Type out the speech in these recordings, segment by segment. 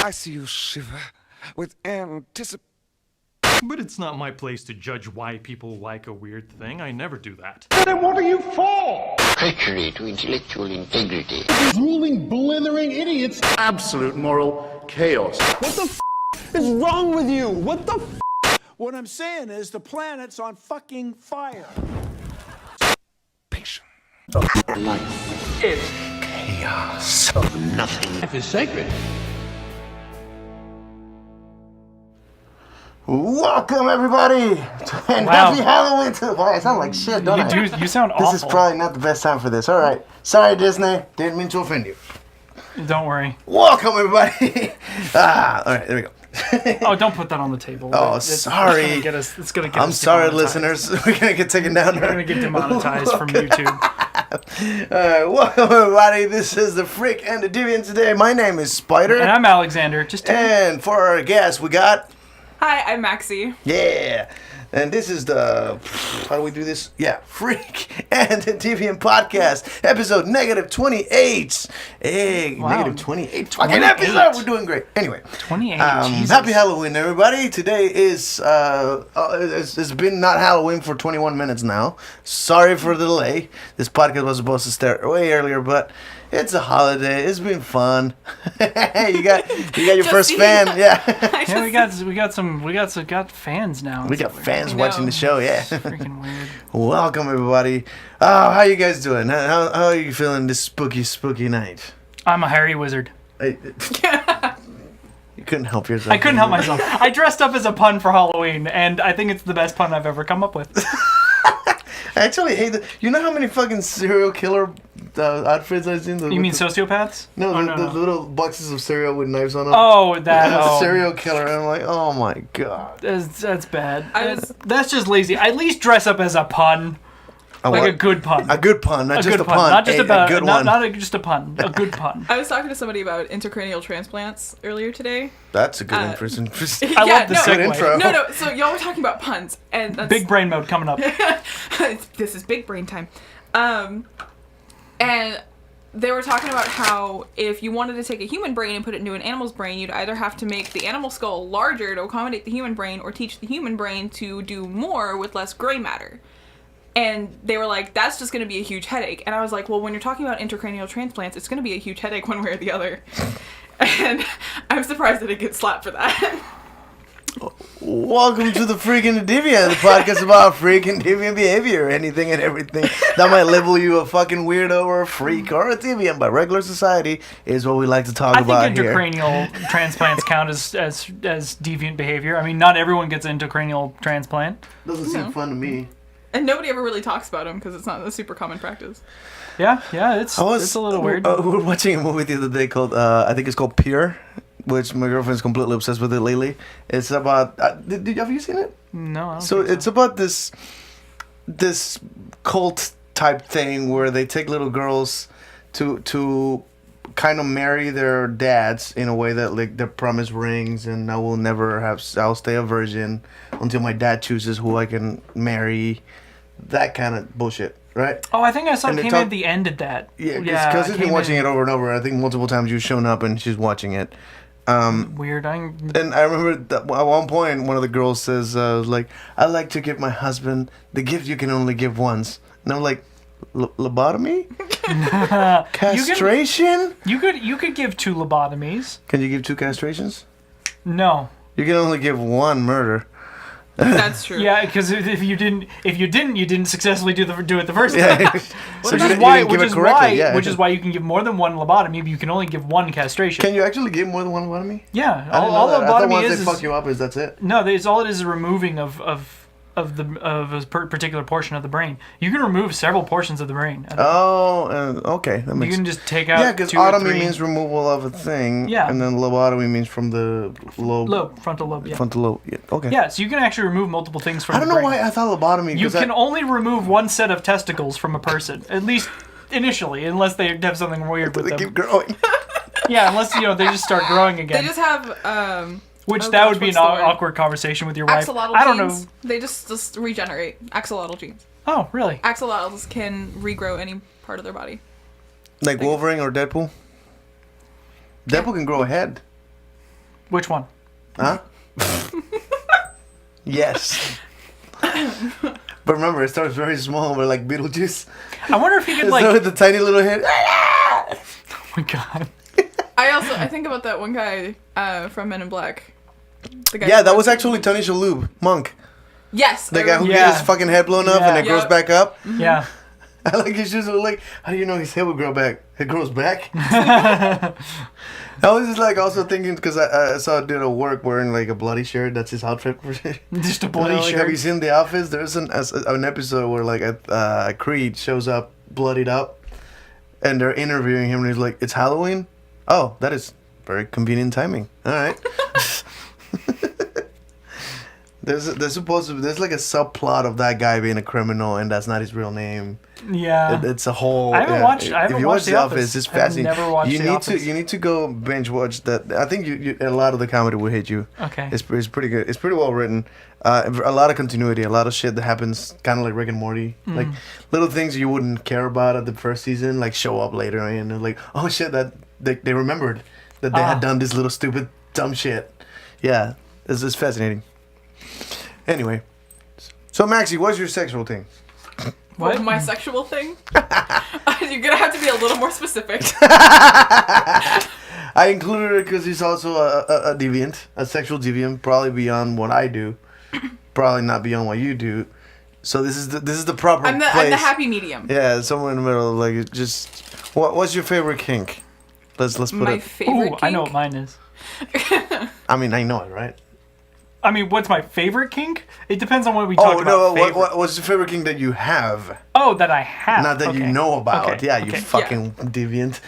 I see you shiver with anticipation. But it's not my place to judge why people like a weird thing. I never do that. Then what are you for? Treachery to intellectual integrity. These ruling, blithering idiots. Absolute moral chaos. What the is wrong with you? What the What I'm saying is the planet's on fucking fire. Patient. Life is chaos. Nothing. Life is sacred. Welcome, everybody, and happy Halloween to... Boy, I sound like shit, don't I? You sound awful. This is probably not the best time for this. All right. Sorry, Disney. Didn't mean to offend you. Don't worry. Welcome, everybody. All right, there we go. Oh, don't put that on the table. Oh, sorry. It's gonna get I'm us sorry, demonetized. listeners. We're going to get taken down. We're gonna get demonetized from YouTube. All right, welcome, everybody. This is the Freak and the Deviant today. My name is Spider. And I'm Alexander. And for our guest, we got... Hi, I'm Maxie. Yeah. And this is the, how do we do this? Yeah, Freak and the Deviant Podcast, episode negative 28. Hey, Wow. negative 28 fucking episode. We're doing great. Anyway. 28, Jesus. Happy Halloween, everybody. Today is, it's been not Halloween for 21 minutes now. Sorry for the delay. This podcast was supposed to start way earlier, but it's a holiday. It's been fun. you got your first fan. Yeah. Yeah, we got fans now. We got fans watching the show, yeah. Freaking weird. Welcome, everybody. Oh, how you guys doing? How are you feeling this spooky night? I'm a hairy wizard. You couldn't help yourself. I couldn't help myself. I dressed up as a pun for Halloween, and I think it's the best pun I've ever come up with. I actually hate that. You know how many fucking serial killer outfits I've seen? You mean sociopaths? No, Oh, the little boxes of cereal with knives on them. Oh, that. Yeah, Oh. serial killer. And I'm like, oh my god. That's bad. That's just lazy. At least dress up as a pun. Like a good pun. A good pun, not just a pun. Not just a good one. just a pun. A good pun. I was talking to somebody about intracranial transplants earlier today. That's a good intro. I love the Good segue. intro. No. So y'all were talking about puns, and that's, Big brain mode coming up. this is big brain time. And they were talking about how if you wanted to take a human brain and put it into an animal's brain, you'd either have to make the animal skull larger to accommodate the human brain, or teach the human brain to do more with less gray matter. And they were like, that's just going to be a huge headache. And I was like, well, when you're talking about intracranial transplants, it's going to be a huge headache one way or the other. And I'm surprised that it gets slapped for that. Welcome to the Freak and the Deviant, the podcast about freak and deviant behavior, anything and everything that might label you a fucking weirdo or a freak or a deviant by regular society is what we like to talk about I think here. intracranial transplants count as deviant behavior. I mean, not everyone gets an intracranial transplant. Doesn't seem fun to me. And nobody ever really talks about them because it's not a super common practice. Yeah, it's a little weird. We were watching a movie the other day called, I think it's called Pure, which my girlfriend's completely obsessed with it lately. It's about, have you seen it? No, I don't So think so. it's about this cult type thing where they take little girls to kind of marry their dads in a way that like their promise rings, and I'll stay a virgin until my dad chooses who I can marry, that kind of bullshit, right? Oh, I think I saw And it they came talk- at the end of that. Yeah, because he's been came watching in it over and over. I think multiple times you've shown up and she's watching it. Weird. And I remember that at one point, one of the girls says, like, I like to give my husband the gift you can only give once. And I'm like, lobotomy? Castration? You could give 2 lobotomies. Can you give 2 castrations? No. You can only give 1 murder. That's true. Yeah, because if you didn't successfully do it the first Yeah. time. So Which you is didn't why give it correctly, yeah. which is why you can give more than 1 lobotomy, but you can only give 1 castration. Can you actually give more than 1 lobotomy? Yeah, I didn't know all that. I thought lobotomy once is they fuck you up, that's it. no. All it is a removing of a particular portion of the brain. You can remove several portions of the brain. Okay. That You makes can just take out. Yeah, because 2 or otomy 3. means removal of a thing. Yeah. And then lobotomy means from the frontal lobe. Yeah. frontal lobe. Yeah. Okay. Yeah, so you can actually remove multiple things from I don't the know brain. why I thought lobotomy. You 'cause can only remove 1 set of testicles from a person, at least initially, unless they have something weird with they them. keep growing. Yeah, unless they just start growing again. They just have Which oh that gosh, would be an what's the word? awkward conversation with your wife. axolotl I don't genes. know. They just regenerate. Axolotl genes. Oh, really? Axolotls can regrow any part of their body. Like Wolverine or Deadpool? Deadpool can grow a head. Which one? Huh? Yes. But remember, it starts very small. We're like Beetlejuice. I wonder if he could It's like. with the tiny little head. Oh my god. I think about that one guy from Men in Black. The guy Yeah, who that was was- actually Tony Shalhoub, Monk. Yes. The I guy who remember- Yeah. gets his fucking head blown up and it Yeah. grows Yep. back up. Yeah. I like his shoes. Like, how do you know his head will grow back? It grows back. I was just like also thinking because I saw a dude at work wearing like a bloody shirt. That's his outfit. Just a bloody Like, have you shirt. seen The Office? There's an episode where like Creed shows up bloodied up, and they're interviewing him, and he's like, "It's Halloween. Oh, that is very convenient timing. All right." There's like a subplot of that guy being a criminal, and that's not his real name. Yeah. It's a whole. I haven't watched- I haven't if you watched watch The The Office, Office. it's I've fascinating. never watched you The need Office. to. You need to go binge watch that. I think you a lot of the comedy will hit you. Okay. It's pretty good. It's pretty well written. A lot of continuity. A lot of shit that happens, kind of like Rick and Morty. Mm. Like little things you wouldn't care about at the first season, like show up later, and they're like, oh shit, that they remembered that they had done this little stupid dumb shit. Yeah, it's fascinating. Anyway. So, Maxie, what's your sexual thing? What? My sexual thing? You're gonna have to be a little more specific. I included it because he's also a deviant, a sexual deviant, probably beyond what I do, probably not beyond what you do. So this is the proper I'm the happy medium. Yeah, somewhere in the middle. Like just, what's your favorite kink? Let's put My it. favorite Ooh, kink. I know what mine is. I mean, I know it, right? I mean, what's my favorite kink? It depends on what we talk Oh about. no! favorite. What's your favorite kink that you have? Oh, that I have. Not that Okay. you know about. Okay. Yeah, you Okay. fucking deviant.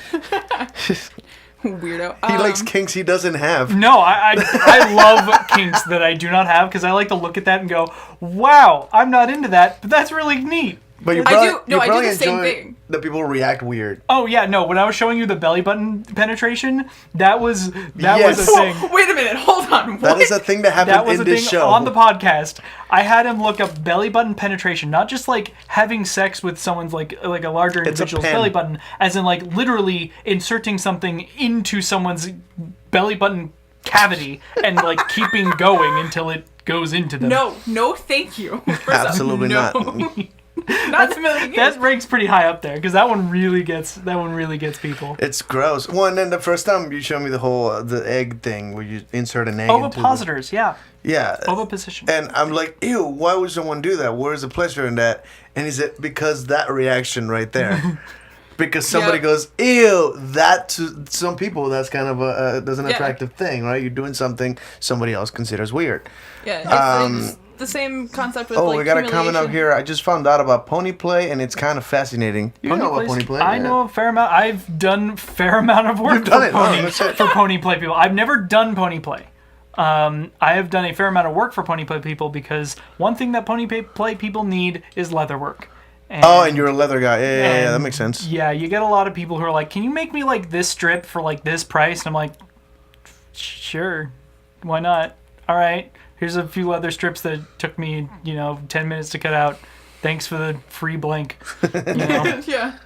Weirdo. He likes kinks he doesn't have. No, I love kinks that I do not have because I like to look at that and go, wow, I'm not into that, but that's really neat. But you I probably, do- no, you I do probably the same enjoy thing. that people react weird. Oh yeah, no. When I was showing you the belly button penetration, that was Yes. a thing. Wait a minute. Hold on. That What? is a thing that happened That was in a this thing show. on the podcast. I had him look up belly button penetration, not just like having sex with someone's like a larger It's a individual's pen. belly button, as in like literally inserting something into someone's belly button cavity and like keeping going until it goes into them. No, thank you. First off, Absolutely no. not. Not a million years. That ranks pretty high up there because that one really gets people. It's gross. Well, and then the first time you showed me the whole the egg thing where you insert an egg into the, Ovipositors, yeah. yeah. Oviposition. And I'm like, ew, why would someone do that? Where's the pleasure in that? And he said, because that reaction right there. Because somebody Yep. goes, ew, that to some people, that's kind of that's an Yeah. attractive thing, right? You're doing something somebody else considers weird. Yeah, it's the same concept with Oh, like we got a comment up humiliation. here. I just found out about pony play, and it's kind of fascinating. You know about pony play? I yeah. know a fair amount. I've done a fair amount of work You've done for it. pony, Oh, that's it. for pony play people. I've never done pony play. I have done a fair amount of work for pony play people because one thing that pony play people need is leather work. Oh, and you're a leather guy. Yeah, that and makes sense. Yeah, you get a lot of people who are like, "Can you make me like this strip for like this price?" And I'm like, "Sure, why not? All right, here's a few leather strips that took me, 10 minutes to cut out. Thanks for the free blank." Yeah.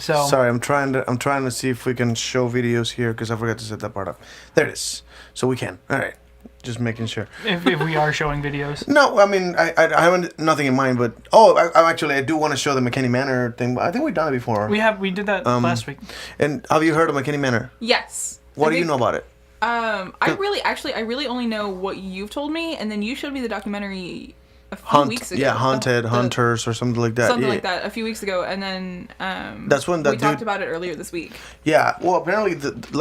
So Sorry, I'm trying to see if we can show videos here because I forgot to set that part up. There it is. So we can. All right. Just making sure. if we are showing videos, No, I mean I haven't nothing in mind, but I do want to show the McKinney Manor thing. I think we've done it before. we did that last week. And have you heard of McKinney Manor? Yes. What I do you think- know about it? I really only know what you've told me, and then you showed me the documentary a few weeks ago. Yeah, Haunted, Hunters, or something like that. Something yeah. like that a few weeks ago, and then That's when that we talked dude- about it earlier this week. Yeah, well, apparently,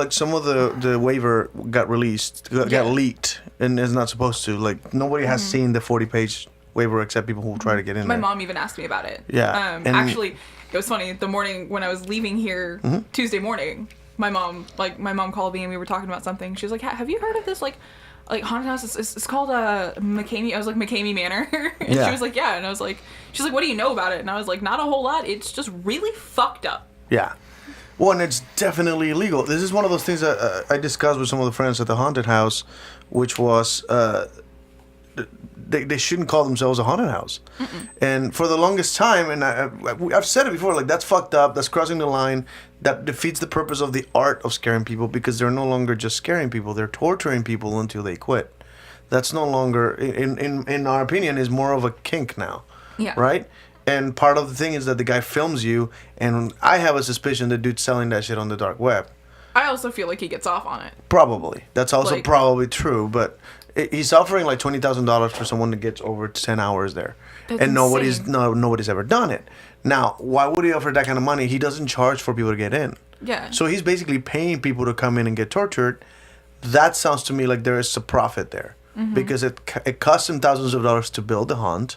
some of the waiver got released, got leaked, and is not supposed to. Like, nobody has seen the 40-page waiver except people who try to get in My there. mom even asked me about it. Yeah, and- Actually, it was funny. The morning when I was leaving here, Tuesday morning, my mom called me and we were talking about something. She was like, "Have you heard of this like haunted house? It's called McCamey." I was like, "McCamey Manor," and Yeah. she was like, "Yeah," and I was like, "She's like, what do you know about it?" And I was like, "Not a whole lot. It's just really fucked up." Yeah. Well, and it's definitely illegal. This is one of those things that I discussed with some of the friends at the haunted house, which was they shouldn't call themselves a haunted house. And for the longest time, and I've said it before, like that's fucked up. That's crossing the line. That defeats the purpose of the art of scaring people because they're no longer just scaring people; they're torturing people until they quit. That's no longer, in our opinion, is more of a kink now. Yeah. Right. And part of the thing is that the guy films you, and I have a suspicion the dude's selling that shit on the dark web. I also feel like he gets off on it. Probably. That's also Like- probably true, but he's offering like $20,000 for someone that gets over 10 hours there. That's And nobody's insane. nobody's ever done it. Now, why would he offer that kind of money? He doesn't charge for people to get in. Yeah. So he's basically paying people to come in and get tortured. That sounds to me like there is a profit there. Because it costs him thousands of dollars to build the haunt,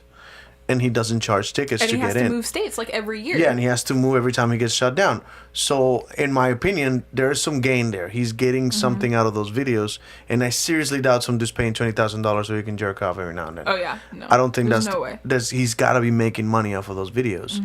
and he doesn't charge tickets And to he has get to in. move states like every year. Yeah, and he has to move every time he gets shut down. So, in my opinion, there is some gain there. He's getting something out of those videos, and I seriously doubt some dude's paying $20,000 so he can jerk off every now and then. Oh yeah. No. I don't think There's that's no way. he's got to be making money off of those videos.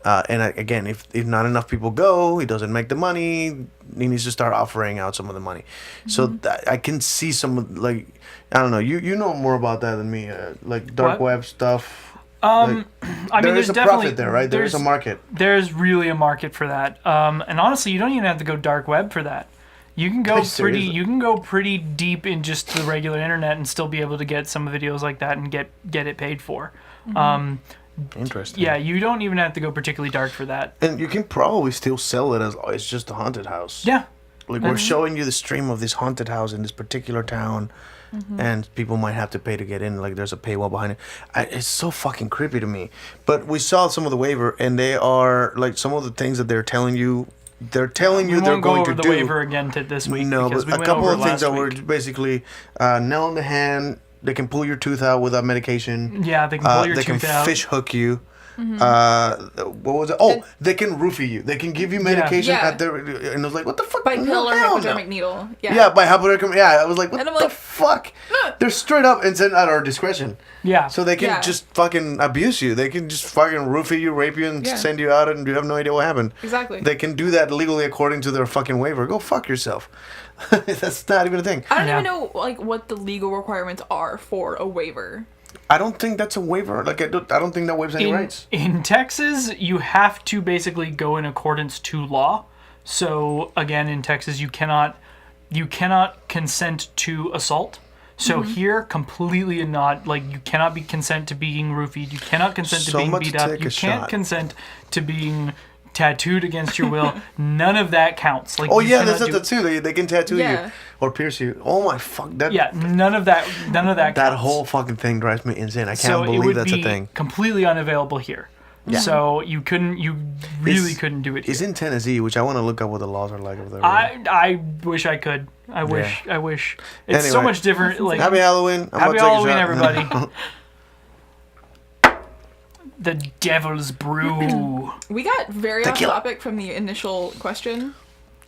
Again, if not enough people go, he doesn't make the money. He needs to start offering out some of the money. So I can see some like I don't know. You know more about that than me. Like dark What? web stuff. I mean, there there's is a definitely profit there, right? There is a market. There's really a market for that. And honestly, you don't even have to go dark web for that. You can go Seriously? You can go pretty deep in just the regular internet and still be able to get some videos like that and get it paid for. Interesting. Yeah, you don't even have to go particularly dark for that. And you can probably still sell it as it's just a haunted house. Yeah. Like we're showing you the stream of this haunted house in this particular town, and people might have to pay to get in. Like there's a paywall behind it. It's so fucking creepy to me. But we saw some of the waiver, and they are like some of the things that they're telling you. They're telling you We they're won't go going over to the do. waiver again this week. No, because but we a went couple over of things last that were week. basically nail in the hand. They can pull your tooth out without medication. Yeah, they can pull your they tooth can out. fish hook you. What was it? Oh, they can roofie you. They can give you medication Yeah. at their, and I was like, what the fuck? By pill or Hell no. hypodermic needle. Yeah. Yeah, by hypodermic. Yeah, I was like, what And I'm the like, fuck? They're straight up and sent at our discretion. Yeah. So they can Yeah. just fucking abuse you. They can just fucking roofie you, rape you, and Yeah. send you out, and you have no idea what happened. Exactly. They can do that legally according to their fucking waiver. Go fuck yourself. That's not even a thing. I don't Yeah. even know like what the legal requirements are for a waiver. I don't think that's a waiver. Like I don't think that waives any rights. In Texas, you have to basically go in accordance to law. So again, in Texas, you cannot consent to assault. So here, completely not like you cannot be consent to being roofied. You cannot consent to So being much beat to up. take You a can't shot. consent to being tattooed against your will. None of that counts. Like Oh you yeah, cannot that's do- that too. They can tattoo Yeah. you or pierce you. Oh my fuck that. Yeah, none of that. That counts. whole fucking thing drives me insane. I So can't it believe would that's be a thing. completely unavailable here. So you really couldn't do it. It's here. in Tennessee, which I want to look up what the laws are like over there. I wish I could. I wish. It's so Anyway. much different. Like Happy Halloween. I'm Happy about to take a Halloween, shot. everybody. The Devil's Brew. We got very Tequila. off topic from the initial question.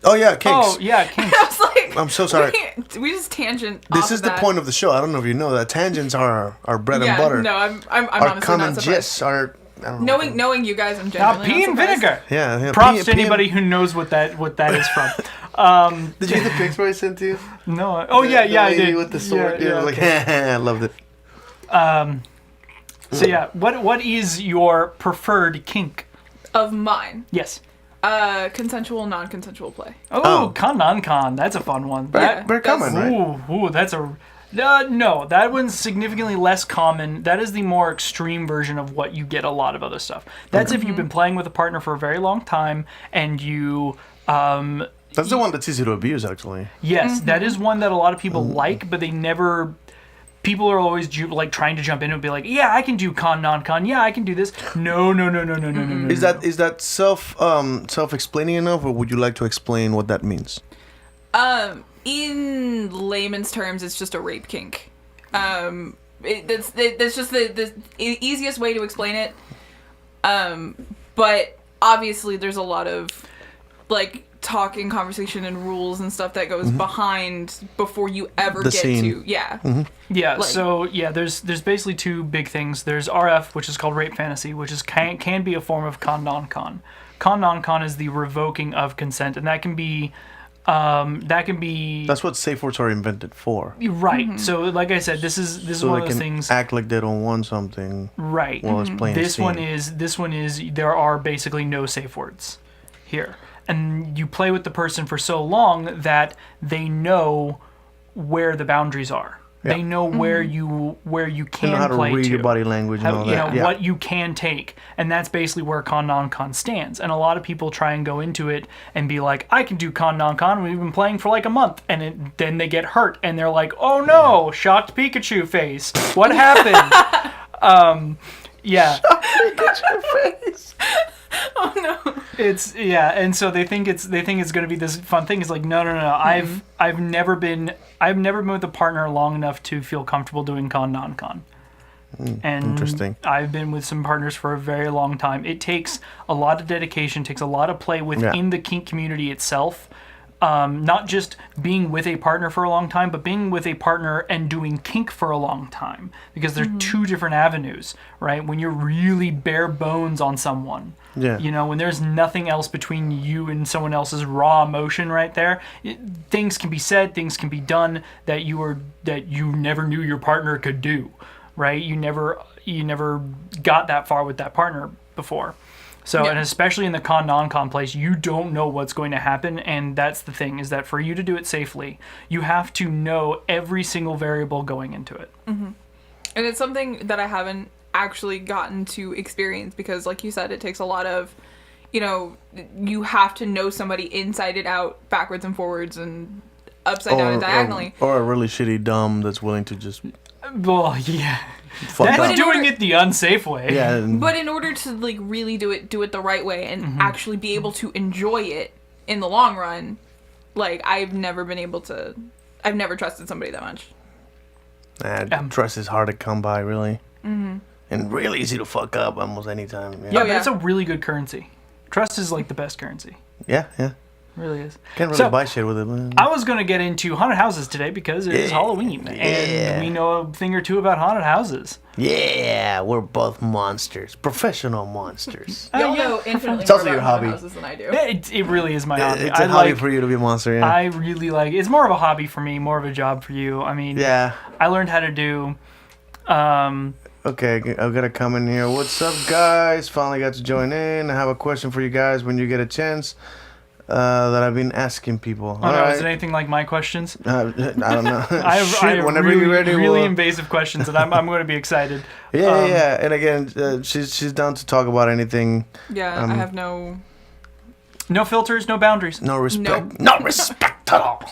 Oh yeah, kinks. Oh yeah, King. I was like, I'm so sorry. We just tangent. This off is of the that. point of the show. I don't know if you know that tangents are our bread Yeah, and butter. no, I'm our honestly common not surprised. gist. Our I don't know. Knowing you guys, I'm Now genuinely pea not and surprised. vinegar. Yeah. Props to pea and- anybody who knows what that is from. Did you get the picture I sent to you? No. Oh yeah, The yeah, I lady did. with the sword. Yeah, I was okay. like, I loved it. So yeah, what is your preferred kink? Of mine, Yes. consensual, non-consensual play. Oh, con non-con. That's a fun one. Yeah. Very common, right? Ooh, that's a. No, that one's significantly less common. That is the more extreme version of what you get a lot of other stuff. That's if you've been playing with a partner for a very long time and you. That's the one that's easy to abuse, actually. Yes, that is one that a lot of people like, but they never. People are always like trying to jump in and be like, "Yeah, I can do con non-con. Yeah, I can do this." No. Is that self-explaining enough, or would you like to explain what that means? In layman's terms, it's just a rape kink. That's just the easiest way to explain it. But obviously, there's a lot of like talking, conversation, and rules and stuff that goes behind before you ever The get scene. to Yeah, Like- so yeah, there's basically two big things. There's RF, which is called rape fantasy, which is can be a form of con non-con. Con non-con is the revoking of consent, and that can be That can be That's what safe words are invented for. right. So, like I said, this is So one they of those can things. act like they don't want something. Right. While it's playing This scene. one is there are basically no safe words here. And you play with the person for so long that they know where the boundaries are. They know where you can They know how to play read to. your body language and How- all you that. know what you can take, and that's basically where con non-con stands. And a lot of people try and go into it and be like, I can do con non-con. We've been playing for like a month, and then they get hurt and they're like, oh no, shocked Pikachu face. What happened? Yeah. Oh no. It's and so they think it's going to be this fun thing. It's like no. I've never been with a partner long enough to feel comfortable doing con non-con. And Interesting. I've been with some partners for a very long time. It takes a lot of dedication, takes a lot of play within the kink community itself. Not just being with a partner for a long time, but being with a partner and doing kink for a long time. Because they're two different avenues, right? When you're really bare bones on someone. Yeah. You know, when there's nothing else between you and someone else's raw emotion right there, things can be said, things can be done that you never knew your partner could do, right? You never got that far with that partner before. So, and especially in the con non-con place, you don't know what's going to happen, and that's the thing, is that for you to do it safely, you have to know every single variable going into it. And it's something that I haven't actually gotten to experience because, like you said, it takes a lot of, you have to know somebody inside and out, backwards and forwards, and upside down and diagonally. Or a really shitty dumb that's willing to just Well, yeah. fuck That's up. doing it the unsafe way. Yeah. And But in order to like really do it the right way and actually be able to enjoy it in the long run, like I've never trusted somebody that much. Trust is hard to come by, really. And really easy to fuck up almost anytime. Yeah, but yeah. it's a really good currency. Trust is like the best currency. Yeah. It really is. Can't really So, buy shit with it. But... I was going to get into haunted houses today because it is Halloween. And we know a thing or two about haunted houses. Yeah, we're both monsters. Professional monsters. Y'all know infinitely It's more also your about haunted hobby. houses than I do. It really is my hobby. It's a hobby for you to be a monster, yeah. I really like it's more of a hobby for me, more of a job for you. I mean, Yeah. I learned how to do Okay, I've got to come in here. What's up, guys? Finally got to join in. I have a question for you guys when you get a chance that I've been asking people. Oh, no, is it anything like my questions? I don't know. I have whenever really, you're ready, really we'll... invasive questions, and I'm going to be excited. Yeah. And again, she's down to talk about anything. Yeah, I have no filters, no boundaries. No respect. No respect at all.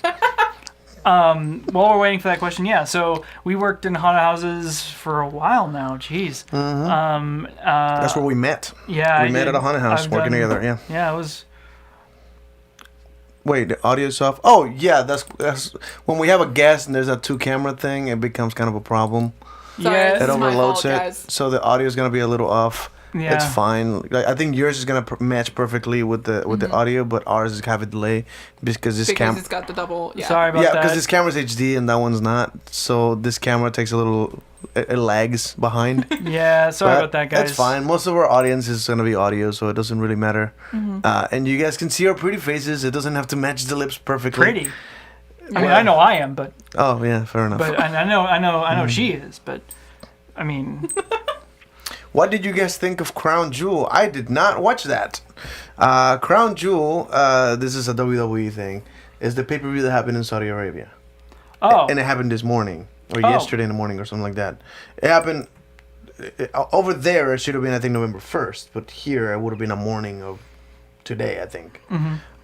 While we're waiting for that question, yeah. So we worked in haunted houses for a while now. Jeez. That's where we met. Yeah, We met at a haunted house working together, yeah. Yeah, it was. Wait, the audio's off? Oh, yeah, that's when we have a guest and there's a 2-camera thing, it becomes kind of a problem. Sorry, Yeah, this It is my overloads fault, it, guys. so the audio's gonna be a little off. Yeah. It's fine. Like, I think yours is gonna match perfectly with the audio, but ours is have a delay because this Because it's got the double. Yeah. Sorry about yeah, that. because this camera's HD and that one's not. So this camera takes a little, it lags behind. Yeah, sorry But about that, guys. That's fine. Most of our audience is gonna be audio, so it doesn't really matter. And you guys can see our pretty faces. It doesn't have to match the lips perfectly. Pretty. I mean, I know I am, but Oh yeah, fair enough. I know she is, but I mean, What did you guys think of Crown Jewel? I did not watch that. Crown Jewel, this is a WWE thing, is the pay-per-view that happened in Saudi Arabia. oh, And it happened this morning, or Oh. yesterday in the morning, or something like that. It happened, over there, it should have been, I think, November 1st, but here, it would have been a morning of today, I think.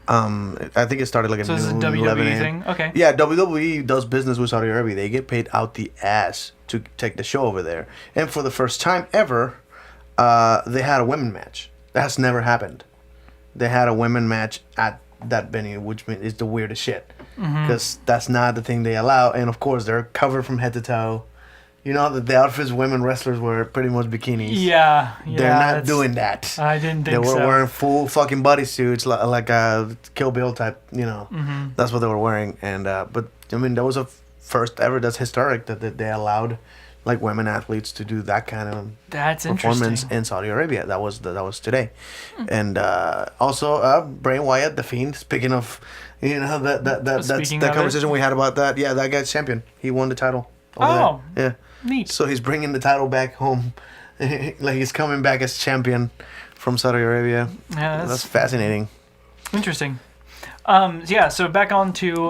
I think it started like at so this is a noon, 11 WWE a.m. thing. Okay. Yeah, WWE does business with Saudi Arabia. They get paid out the ass to take the show over there. And for the first time ever, they had a women match. That has never happened. They had a women match at that venue, which is the weirdest shit. Because that's not the thing they allow. And of course, they're covered from head to toe. You know, the outfits women wrestlers wear pretty much bikinis. Yeah, They're not that's- doing that. I didn't They think were so. wearing full fucking bodysuits, like a Kill Bill type, you know. That's what they were wearing. And but I mean, that was a first ever. That's historic that they allowed like women athletes to do that kind of That's performance interesting. in Saudi Arabia. That was today, and also Bray Wyatt, the Fiend. Speaking of, that's Speaking that of conversation we had about that. Yeah, that guy's champion. He won the title. over Oh, there. Yeah. neat. So he's bringing the title back home, like he's coming back as champion from Saudi Arabia. Yeah, That's fascinating. interesting. Yeah, so back on to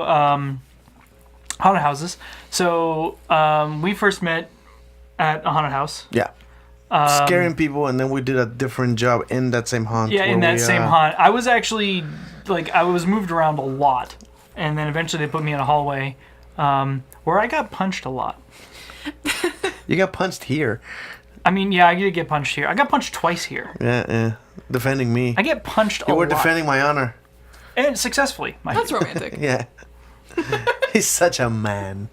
haunted houses. So we first met at a haunted house. Yeah. Scaring people, and then we did a different job in that same haunt. Yeah, in where that we, same haunt. I was actually, I was moved around a lot. And then eventually they put me in a hallway where I got punched a lot. You got punched here. I mean, yeah, I did get punched here. I got punched twice here. Yeah. Defending me. I get punched a You were lot. defending my honor. And successfully. That's romantic. Yeah. He's such a man.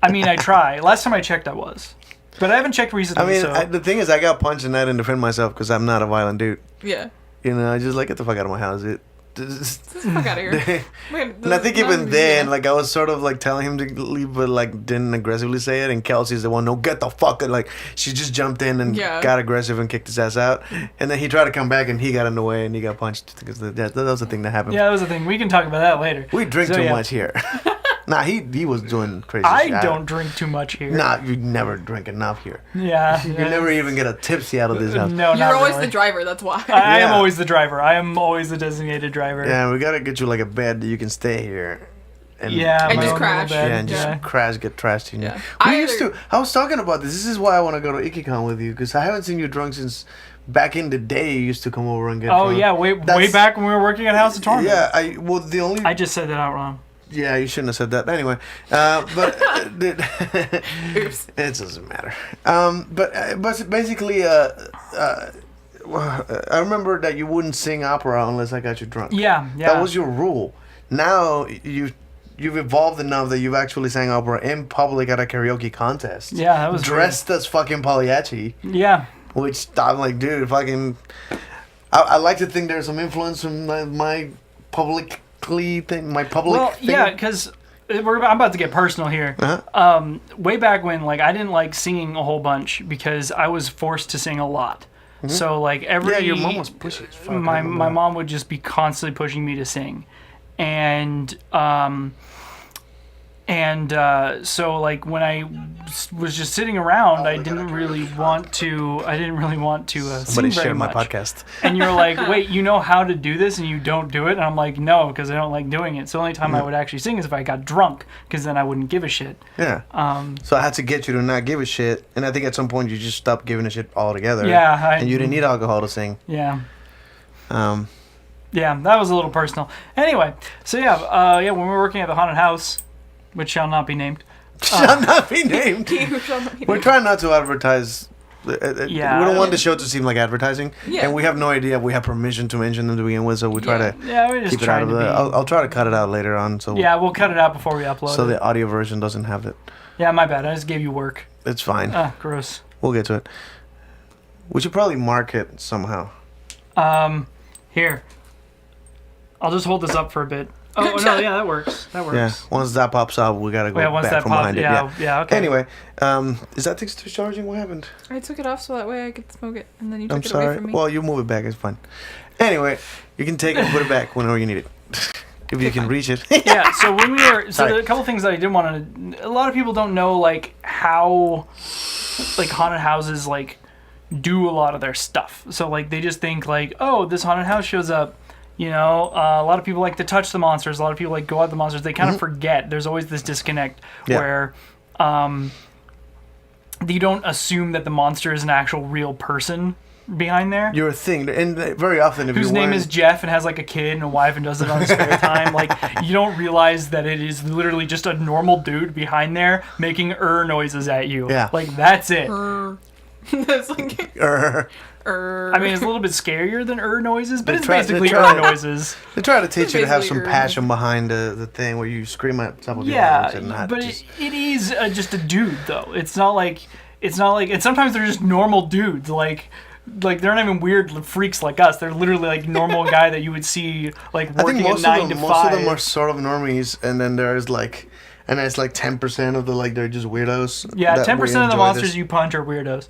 I mean, I try. Last time I checked, I was. But I haven't checked recently, I mean, so... the thing is, I got punched and I didn't defend myself because I'm not a violent dude. Yeah. You know, I just like, get the fuck out of my house, dude. Get the fuck out of here. And I think even then, like, I was sort of like telling him to leave, but like didn't aggressively say it. And Kelsey's the one, no, get the fuck out. Like, she just jumped in and got aggressive and kicked his ass out. And then he tried to come back and he got in the way and he got punched because that was the thing that happened. Yeah, that was the thing. We can talk about that later. We drink So, too yeah. much here. Nah, he was doing crazy I shit. don't drink too much here. Nah, you never drink enough here. Yeah. You never even get a tipsy out of this house. No, You're not always really. the driver, that's why. I am Yeah. always the driver. I am always the designated driver. Yeah, we gotta get you like a bed that you can stay here. And Yeah, And my just own crash. little bed. Yeah, and just crash, get trashed in Yeah. you. I We used either- to. I was talking about this. This is why I want to go to IkiCon with you because I haven't seen you drunk since back in the day. You used to come over and get. Oh, drunk. yeah, way That's- back when we were working at House of Torment. Yeah, the only. I just said that out wrong. Yeah, you shouldn't have said that. Anyway, but Oops. it doesn't matter. But basically, I remember that you wouldn't sing opera unless I got you drunk. Yeah. That was your rule. Now you've evolved enough that you've actually sang opera in public at a karaoke contest. Yeah, that was dressed as fucking Pagliacci. Yeah. Which I'm like, dude, fucking. I like to think there's some influence from my public thing. Well, yeah, because I'm about to get personal here. Uh-huh. Way back when, I didn't like singing a whole bunch because I was forced to sing a lot. Mm-hmm. So every Yeah, your mom was pushing. my mom would just be constantly pushing me to sing, and so when I was just sitting around, I didn't really want to sing Somebody very shared my much. podcast. And you're like, wait, you know how to do this and you don't do it? And I'm like, no, because I don't like doing it. So the only time I would actually sing is if I got drunk, because then I wouldn't give a shit. Yeah. So I had to get you to not give a shit, and I think at some point you just stopped giving a shit altogether. Yeah, and you didn't need alcohol to sing. Yeah. Um, Yeah, that was a little personal. Anyway, so when we were working at the haunted house, which shall not be named. shall not be named. You shall not be We're trying not to advertise. Yeah. We don't want the show to seem like advertising, Yeah. and we have no idea if we have permission to mention them to begin with, so we try to Yeah, we're just keep it out trying of to the. be... I'll try to cut it out later on, so Yeah, we'll cut it out before we upload so it. the audio version doesn't have it. Yeah, my bad. I just gave you work. It's fine. Gross. We'll get to it. We should probably mark it somehow. Here. I'll just hold this up for a bit. Oh, no, yeah, that works. That works. Yeah. Once that pops up, we gotta go once back that from pops, behind it. yeah, okay. Anyway, is that thing still charging? What happened? I took it off so that way I could smoke it, and then you took I'm it away sorry. from me. Well, you move it back. It's fine. Anyway, you can take it and put it back whenever you need it. If you can reach it. Yeah, so when we were... So Sorry. a couple things that I did want to... A lot of people don't know, how, haunted houses, do a lot of their stuff. So, they just think, oh, this haunted house shows up. You know, a lot of people like to touch the monsters. A lot of people go at the monsters. They kind of forget. There's always this disconnect where you don't assume that the monster is an actual real person behind there. You're a thing, and very often if Whose name is Jeff and has a kid and a wife and does it on his spare time. You don't realize that it is literally just a normal dude behind there making noises at you. Yeah. That's it. That's I mean, it's a little bit scarier than noises, but it's try- basically they try- noises. They try to teach you to have Basically some passion behind the thing where you scream at top of your Yeah, lungs and not but just... it is just a dude, though. It's not like, and sometimes they're just normal dudes, they're not even weird freaks like us. They're literally normal guy that you would see I think working at most 9 of to them, 5. most of them are sort of normies, and then there's and it's like 10% of the like they're just weirdos. Yeah, that 10% we of the enjoy monsters this. you punch are weirdos.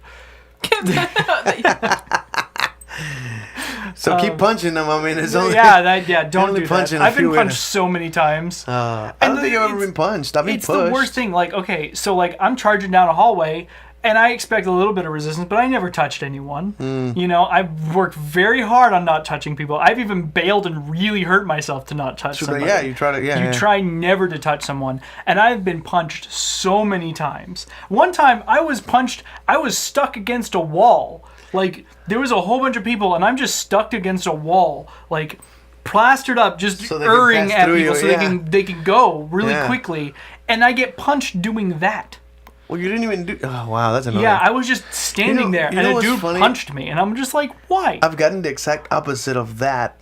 So keep punching them. I mean, it's only Don't only do that. punching a I've been few punched weirdos. so many times. I don't think I've ever been punched. I've been It's pushed. the worst thing. Like, okay, so like I'm charging down a hallway, and I expect a little bit of resistance, but I never touched anyone. You know, I've worked very hard on not touching people. I've even bailed and really hurt myself to not touch somebody. Yeah, you try to. Yeah, You try never to touch someone. And I've been punched so many times. One time I was punched, I was stuck against a wall. Like, there was a whole bunch of people, and I'm just stuck against a wall. Like, plastered up, just So they can erring pass at through people you, so they can go really Yeah. quickly. And I get punched doing that. Well, you didn't even do. Oh wow, that's annoying. Yeah, I was just standing there, you and know a what's dude funny? punched me. And I'm just like, why? I've gotten the exact opposite of that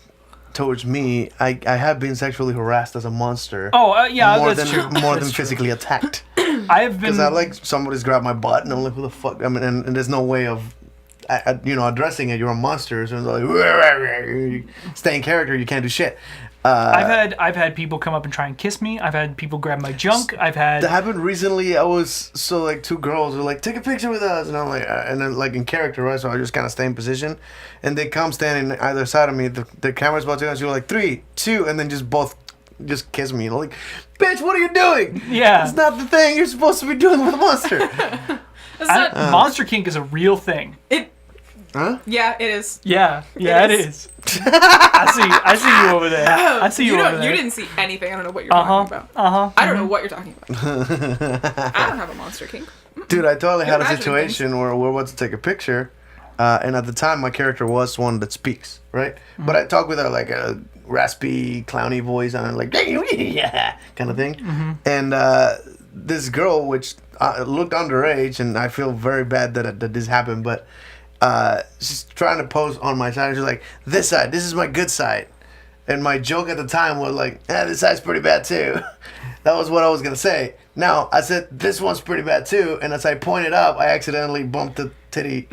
towards me. I have been sexually harassed as a monster. Oh, yeah, more that's than true. more That's than true. physically attacked. I have been. Because I like somebody's grabbed my butt and I'm like, who the fuck? I mean, and there's no way of, addressing it. You're a monster, so it's like, stay in character. You can't do shit. I've had people come up and try and kiss me. I've had people grab my junk. I've had. That happened recently. I was like two girls were like, take a picture with us, and I'm like, and then like in character, right? So I just kind of stay in position, and they come standing either side of me. The camera's about to go, and so you're like 3, 2, and then both kiss me. Like, bitch, what are you doing? Yeah. It's not the thing you're supposed to be doing with a monster. It's not, Monster kink is a real thing. yeah, it is. Yeah, It it is. I see you over there. I see you, over there. You didn't see anything. I don't know what you're talking about. I don't know what you're talking about. I don't have a monster kink. Dude, I totally had a imagining situation where we're about to take a picture, and at the time my character was one that speaks, right? But I talk with her like a raspy, clowny voice, and I'm like, yeah, kind of thing. And this girl, which looked underage, and I feel very bad that this happened, but she's trying to pose on my side. She's like, this side, this is my good side. And my joke at the time was like, this side's pretty bad too. That was what I was going to say. Now, I said, this one's pretty bad too. And as I pointed up, I accidentally bumped the titty.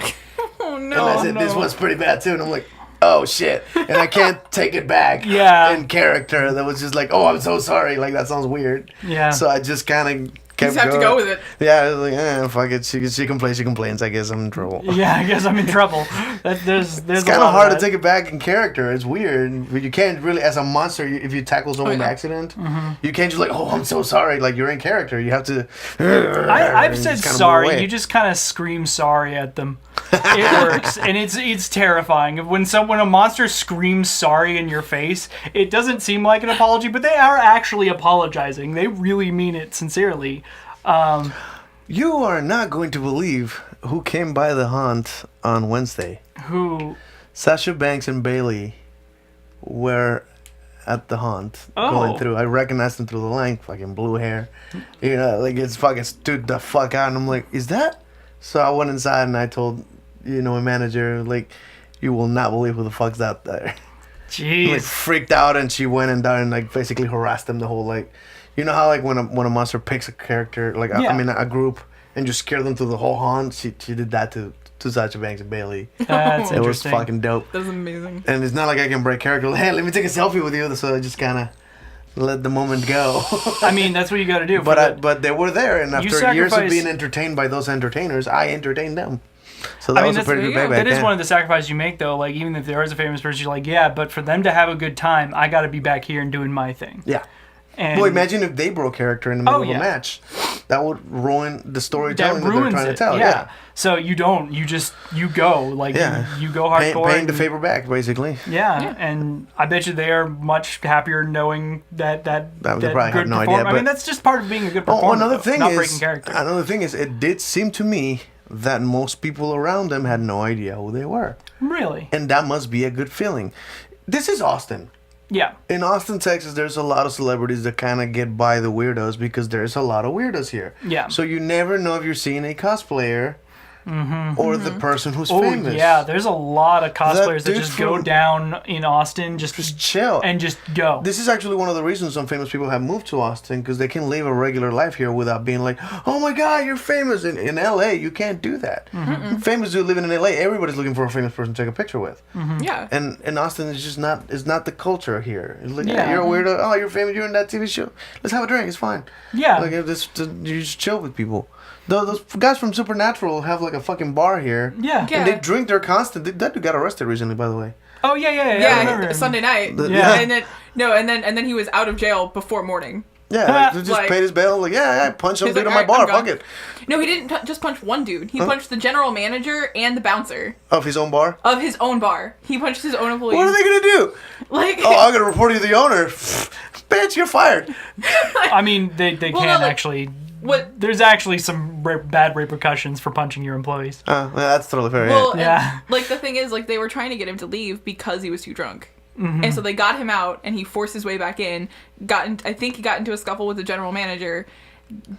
Oh And I no. said, this one's pretty bad too. And I'm like, oh shit. And I can't take it back Yeah. in character. That was just like, oh, I'm so sorry. Like, that sounds weird. Yeah. So I just kind of kept just have to going. go with it. Yeah, I was like, fuck it. She complains. I guess I'm in trouble. Yeah, I guess I'm in trouble. There's It's kind of hard to take it back in character. It's weird. But you can't really, as a monster, if you tackle someone by accident, you can't just like, oh, I'm so sorry. Like, you're in character. You have to. I've and said just kinda move sorry. away. You just kind of scream sorry at them. It works, and it's terrifying. When a monster screams sorry in your face, it doesn't seem like an apology, but they are actually apologizing. They really mean it sincerely. You are not going to believe who came by the haunt on Wednesday. Who? Sasha Banks and Bailey were at the haunt going Oh. through. I recognized them through the line, fucking blue hair. Like it's fucking stood the fuck out. And I'm like, is that? So I went inside and I told, my manager, like, you will not believe who the fuck's out there. Jeez. Like freaked out, and she went and done and like basically harassed them the whole like. You know how like when a monster picks a character, like a group, and just scare them through the whole haunt. She did that to Sasha Banks and Bailey. That's It was interesting. fucking dope. That was amazing. And it's not like I can break character. Like, hey, let me take a selfie with you. So I just kind of let the moment go. I mean, that's what you got to do. But they were there, and after years of sacrifice- being entertained by those entertainers, I entertained them. So that I mean, was a that's, pretty good payback. that is then. one of the sacrifices you make, though. Like, even if there is a famous person, you're like, yeah, but for them to have a good time, I got to be back here and doing my thing. Yeah. And Well, imagine if they broke character in the middle of yeah. a match. That would ruin the storytelling that they're ruins trying to it. tell. Yeah. So you don't. You go. Like, Yeah. you go hardcore. Paying the and- favor back, basically. Yeah, and I bet you they are much happier knowing that They probably have good no perform- idea, I but- mean, that's just part of being a good Oh, performer. another though, thing not is, breaking character. it did seem to me that most people around them had no idea who they were, Really? and that must be a good feeling. This is Austin. Yeah. In Austin, Texas, there's a lot of celebrities that kind of get by the weirdos because there's a lot of weirdos here. Yeah. So you never know if you're seeing a cosplayer or the person who's Oh famous. yeah, there's a lot of cosplayers that dude just go from- down in Austin, just chill and just go. This is actually one of the reasons some famous people have moved to Austin, because they can live a regular life here without being like, oh my god, you're famous. In LA, you can't do that. Famous dude living in LA, everybody's looking for a famous person to take a picture with. Yeah. And in Austin, it's just not. It's not the culture here. It's like, Yeah. you're a weirdo. Oh, you're famous. You're in that TV show. Let's have a drink. It's fine. Yeah. Like you just chill with people. Those guys from Supernatural have like a fucking bar here. Yeah. Yeah. And they drink their constant. That dude got arrested recently, by the way. Oh yeah, I Yeah, remember. Sunday night. Yeah. And then he was out of jail before morning. Yeah, like, they just Like- paid his bail. Like, yeah, I punched some He's dude like, on my "Alright, bar. I'm Fuck gone." it. No, he didn't just punch one dude. He punched the general manager and the bouncer Of his own bar. of his own bar. He punched his own employees. What are they gonna do? Like, Oh, I'm gonna report you to the owner. Bitch, you're fired. I mean, they Well, can no, like, actually. what? There's actually some bad repercussions for punching your employees. Well, that's totally fair. Well, and, Yeah. like the thing is, like they were trying to get him to leave because he was too drunk. Mm-hmm. And so they got him out, and he forced his way back in. I think he got into a scuffle with the general manager.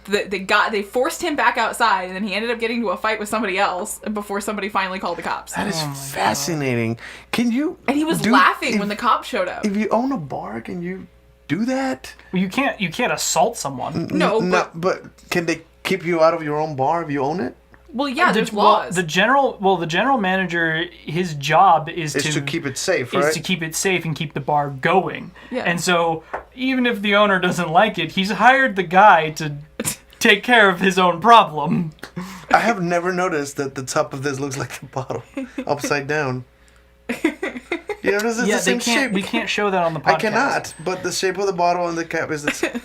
They forced him back outside, and then he ended up getting into a fight with somebody else before somebody finally called the cops. That is fascinating. Can you? And he was do- laughing if- when the cops showed up. If you own a bar, can you do that? Well, you can't assault someone. No, but can they keep you out of your own bar if you own it? Well, yeah, there's Well, laws. the general manager, his job is It's to keep it safe, is right? to keep it safe and keep the bar going. Yeah. And so even if the owner doesn't like it, he's hired the guy to take care of his own problem. I have never noticed that the top of this looks like the bottle, upside down. You notice it's the same shape. We can't show that on the podcast. I cannot, but the shape of the bottle and the cap is the.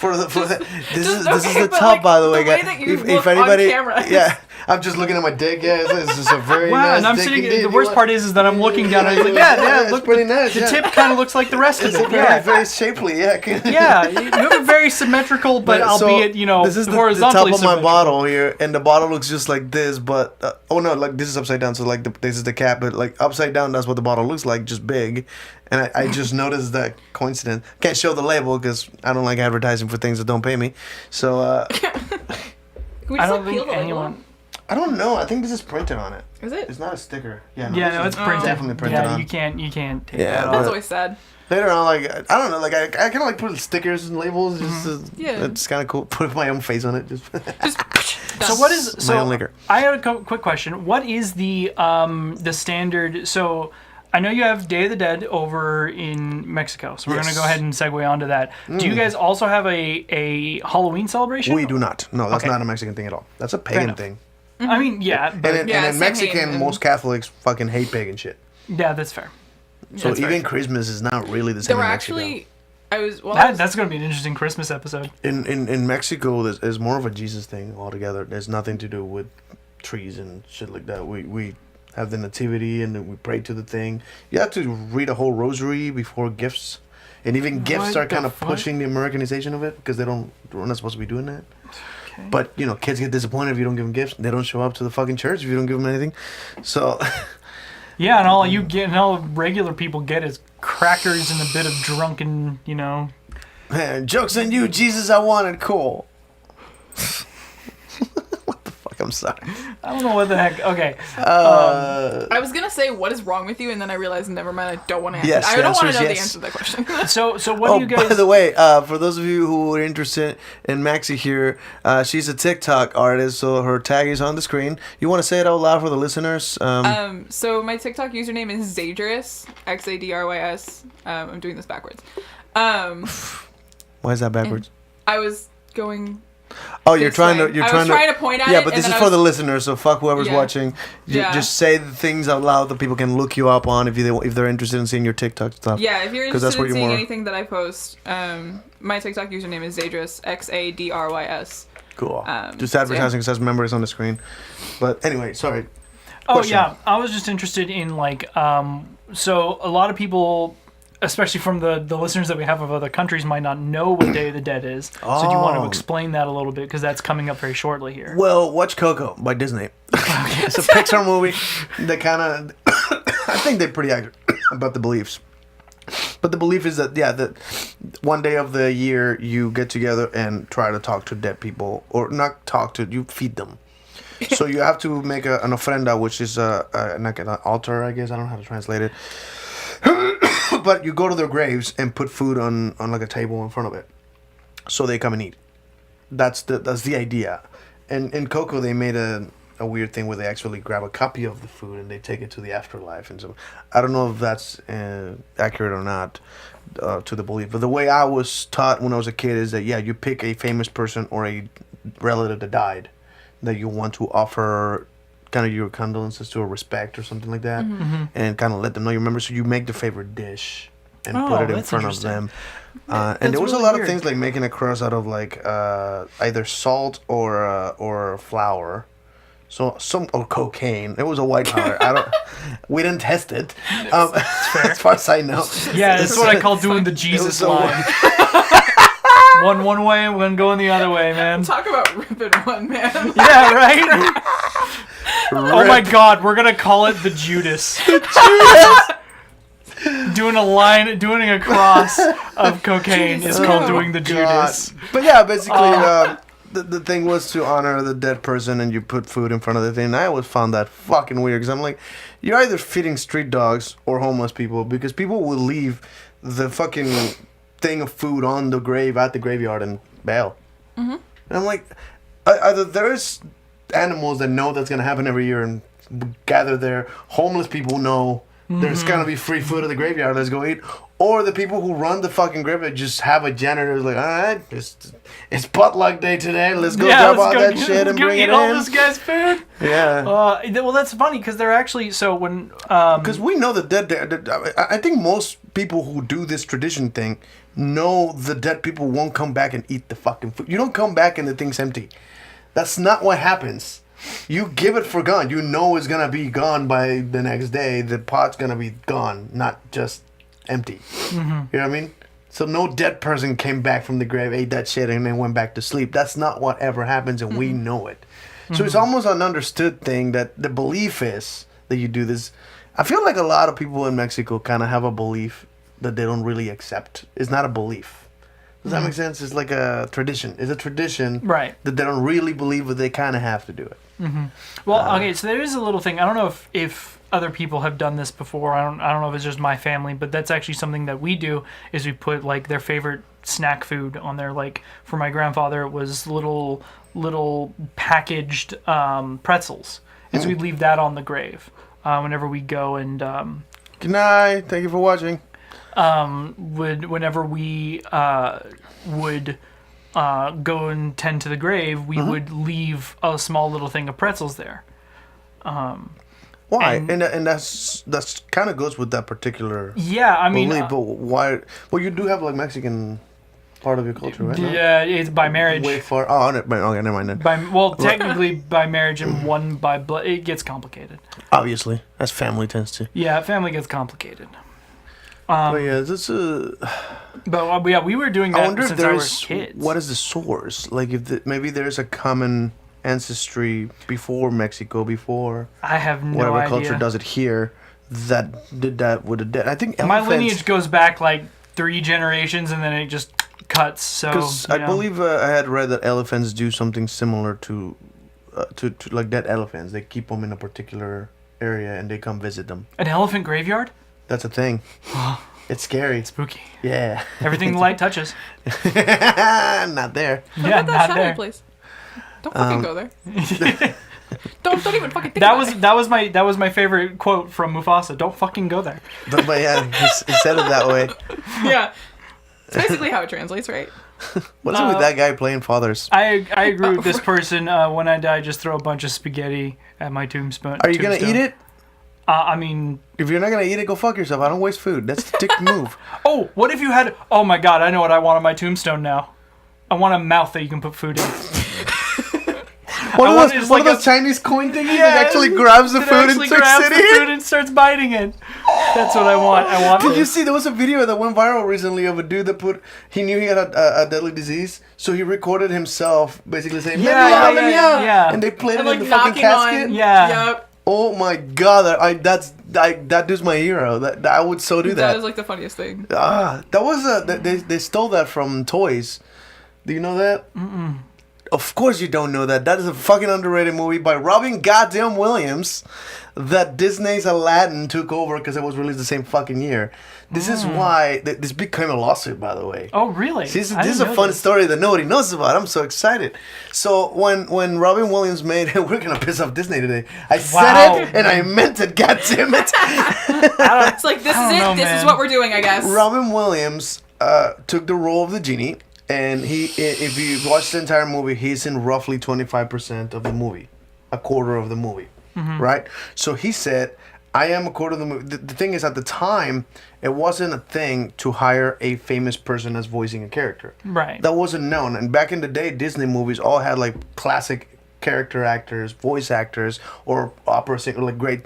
This is okay, the but, top, like, by the way, the way guys. that you look on camera. Yeah, I'm just looking at my dick. Yeah, it's just a very Wow, nice and I'm dick sitting. indeed. The worst part is that I'm looking down and I'm like, yeah, it's look, pretty nice. the yeah. tip kind of looks like the rest of It's it. very, Yeah, very shapely. Yeah. yeah, you have a very symmetrical, but albeit this is the horizontally top of my symmetrical. bottle here, and the bottle looks just like this, but like this is upside down, so like this is the cap, but like upside down, that's what the bottle looks like, just big. And I just noticed that coincidence. Can't show the label because I don't like advertising for things that don't pay me. So Can we I just, don't like, peel think the label anyone. off? I don't know. I think this is printed on it. Is it? It's not a sticker. Yeah, Yeah, this no, is it's printed. definitely printed Yeah, on. you can't take Yeah, that but- off. That's always sad. Later on, like I don't know, like I kind of like put stickers and labels. Just Yeah. it's kind of cool. Put my own face on it. Just So what is my own liquor. I have a quick question. What is the standard? So I know you have Day of the Dead over in Mexico, so we're Yes. gonna go ahead and segue onto that. Do you guys also have a Halloween celebration? We do not. No, that's Okay. not a Mexican thing at all. That's a pagan enough. thing. I mean, yeah, but And in Yeah, Mexican, Samhain most Catholics fucking hate pagan shit. yeah, that's fair. So That's fair. even Christmas is not really the There same were in Mexico. actually. I was. Well, That's gonna be an interesting Christmas episode. In Mexico, there's more of a Jesus thing altogether. There's nothing to do with trees and shit like that. We have the nativity and then we pray to the thing. You have to read a whole rosary before gifts. And even gifts What are the kind of fuck? pushing the Americanization of it because we're not supposed to be doing that. Okay. But, kids get disappointed if you don't give them gifts. They don't show up to the fucking church if you don't give them anything. So, Yeah, and all you get, and all regular people get is crackers and a bit of drunken, man, joke's on you, Jesus, I wanted cool. What the fuck? I'm sorry. I don't know what the heck. Okay. I was gonna say what is wrong with you, and then I realized never mind. I don't want to answer. Yes, I the don't want to answer know is the yes. answer to that question. So what do you guys? By the way, for those of you who are interested in Maxi here, she's a TikTok artist, so her tag is on the screen. You want to say it out loud for the listeners? So my TikTok username is Zadrys, Xadrys. I'm doing this backwards. Why is that backwards? I was going. Oh, you're this trying way. to. You're I trying was trying to point at Yeah, it, but and this is then I for was- the listeners, so fuck whoever's Yeah. watching. Yeah. Just say the things out loud that people can look you up on if they're interested in seeing your TikTok stuff. Yeah, if you're 'Cause that's interested where in you're seeing more- anything that I post, my TikTok username is Zadrys, Xadrys. Cool. Just so yeah. advertising says member is on the screen. But anyway, sorry. Oh Question. yeah, I was just interested in so a lot of people, especially from the listeners that we have of other countries, might not know what Day of the Dead is. So do you want to Oh. explain that a little bit, because that's coming up very shortly here. Well, watch Coco by Disney. It's a Pixar movie that kind of, I think they're pretty accurate about the beliefs. But the belief is that, that one day of the year you get together and try to talk to dead people, or not talk to, you feed them. So you have to make an ofrenda, which is like an altar, I guess. I don't know how to translate it. But you go to their graves and put food on like a table in front of it, so they come and eat. That's the idea. And in Coco, they made a weird thing where they actually grab a copy of the food and they take it to the afterlife. And so I don't know if that's accurate or not to the belief. But the way I was taught when I was a kid is that, yeah, you pick a famous person or a relative that died that you want to offer kind of your condolences to, or respect or something like that, and kind of let them know you remember. So you make the favorite dish and put it in front of them. And there was really a lot weird. of things like making a crust out of like either salt or flour. So or cocaine. It was a white powder. We didn't test it. As far as I know. Yeah, that's what I call doing the Jesus so- line. one way, one going the other way, man. Talk about ripping one, man. Yeah, right? Oh my god, we're gonna call it the Judas. Doing a cross of cocaine is called doing the Judas. But yeah, basically, the thing was to honor the dead person, and you put food in front of the thing. And I always found that fucking weird, because I'm like, you're either feeding street dogs or homeless people, because people will leave the fucking thing of food on the grave at the graveyard and bail. And I'm like, either there's animals that know that's gonna happen every year and gather there. Homeless people know there's gonna be free food at the graveyard. Let's go eat. Or the people who run the fucking graveyard just have a janitor who's like, all right, it's potluck day today. Let's go grab all that shit and bring it eat all in. this guy's food. Yeah. Well, that's funny because they're actually when Because we know the dead. I think most people who do this tradition thing know the dead people won't come back and eat the fucking food. You don't come back and the thing's empty. That's not what happens. You give it for gone. You know it's gonna be gone by the next day. The pot's gonna be gone, not just empty. You know what I mean? So no dead person came back from the grave, ate that shit, and then went back to sleep. That's not what ever happens, and we know it. So it's almost an understood thing that the belief is that you do this. I feel like a lot of people in Mexico kind of have a belief that they don't really accept. It's not a belief. Does that make sense? It's like a tradition. It's a tradition Right. that they don't really believe, but they kind of have to do it. Well, okay, so there is a little thing. I don't know if other people have done this before. I don't know if it's just my family, but that's actually something that we do. Is we put like their favorite snack food on there. Like for my grandfather, it was little packaged pretzels, and so we'd leave that on the grave whenever we go and. Good night. Thank you for watching. Whenever we would go and tend to the grave, we would leave a small little thing of pretzels there. Why? And that's kind of goes with that particular Yeah, I mean, belief. But why? Well, you do have like Mexican part of your culture, right? yeah, it's by marriage. Way far. Oh, okay, never mind then. Technically by marriage and one by blood. It gets complicated. Obviously, as family tends to. Yeah, family gets complicated. But yeah, this But yeah, we were doing I that wonder if since I was there's kids. what is the source? Like if maybe there's a common ancestry before Mexico, before I have no whatever idea. culture does it here that did that with the dead. I think My elephants, lineage goes back like 3 generations, and then it just cuts. So because you I know. believe I had read that elephants do something similar to like dead elephants. They keep them in a particular area and they come visit them. An elephant graveyard. That's a thing. It's scary. Spooky. Yeah. Everything the light touches. Not there. What Yeah, about that not shadow there. place? Don't fucking go there. don't even fucking think That about was my favorite quote from Mufasa. Don't fucking go there. But yeah, he said it that way. it. Yeah. It's basically how it translates, right? What's up with that guy playing fathers? I agree with this person. When I die, just throw a bunch of spaghetti at my tombstone. Are you gonna eat it? I mean, If you're not gonna eat it, go fuck yourself. I don't waste food. That's the dick move. oh, what if you had? Oh my God, I know what I want on my tombstone now. I want a mouth that you can put food in. One want of it those, as one of like those Chinese coin thingies that actually grabs the It food and actually starts grabs sitting the food it. and starts biting it. That's what I want. I want. Did you this. see there was a video that went viral recently of a dude that he knew he had a deadly disease, so he recorded himself basically saying, Yeah, yeah. and they played And it like in the fucking knocking casket. on. Yeah. Yep. Oh my god, that dude's my hero. That I would so do That that. is like the funniest thing. That was they stole that from toys. Do you know that? Of course you don't know that. That is a fucking underrated movie by Robin goddamn Williams that Disney's Aladdin took over because it was released the same fucking year. This is why this became a lawsuit, by the way. Oh, really? See, this is a fun story that nobody knows about. I'm so excited. So when Robin Williams made we're gonna piss off Disney today. I said it and I meant it. God damn it! It's like this is it. know, This man. is what we're doing, I guess. Robin Williams took the role of the genie, and if you watch the entire movie, he's in roughly 25% of the movie, a quarter of the movie, right? So he said, I am a quarter of the movie. The thing is, at the time, it wasn't a thing to hire a famous person as voicing a character. Right. That wasn't known. And back in the day, Disney movies all had like classic character actors, voice actors, or opera singers, like great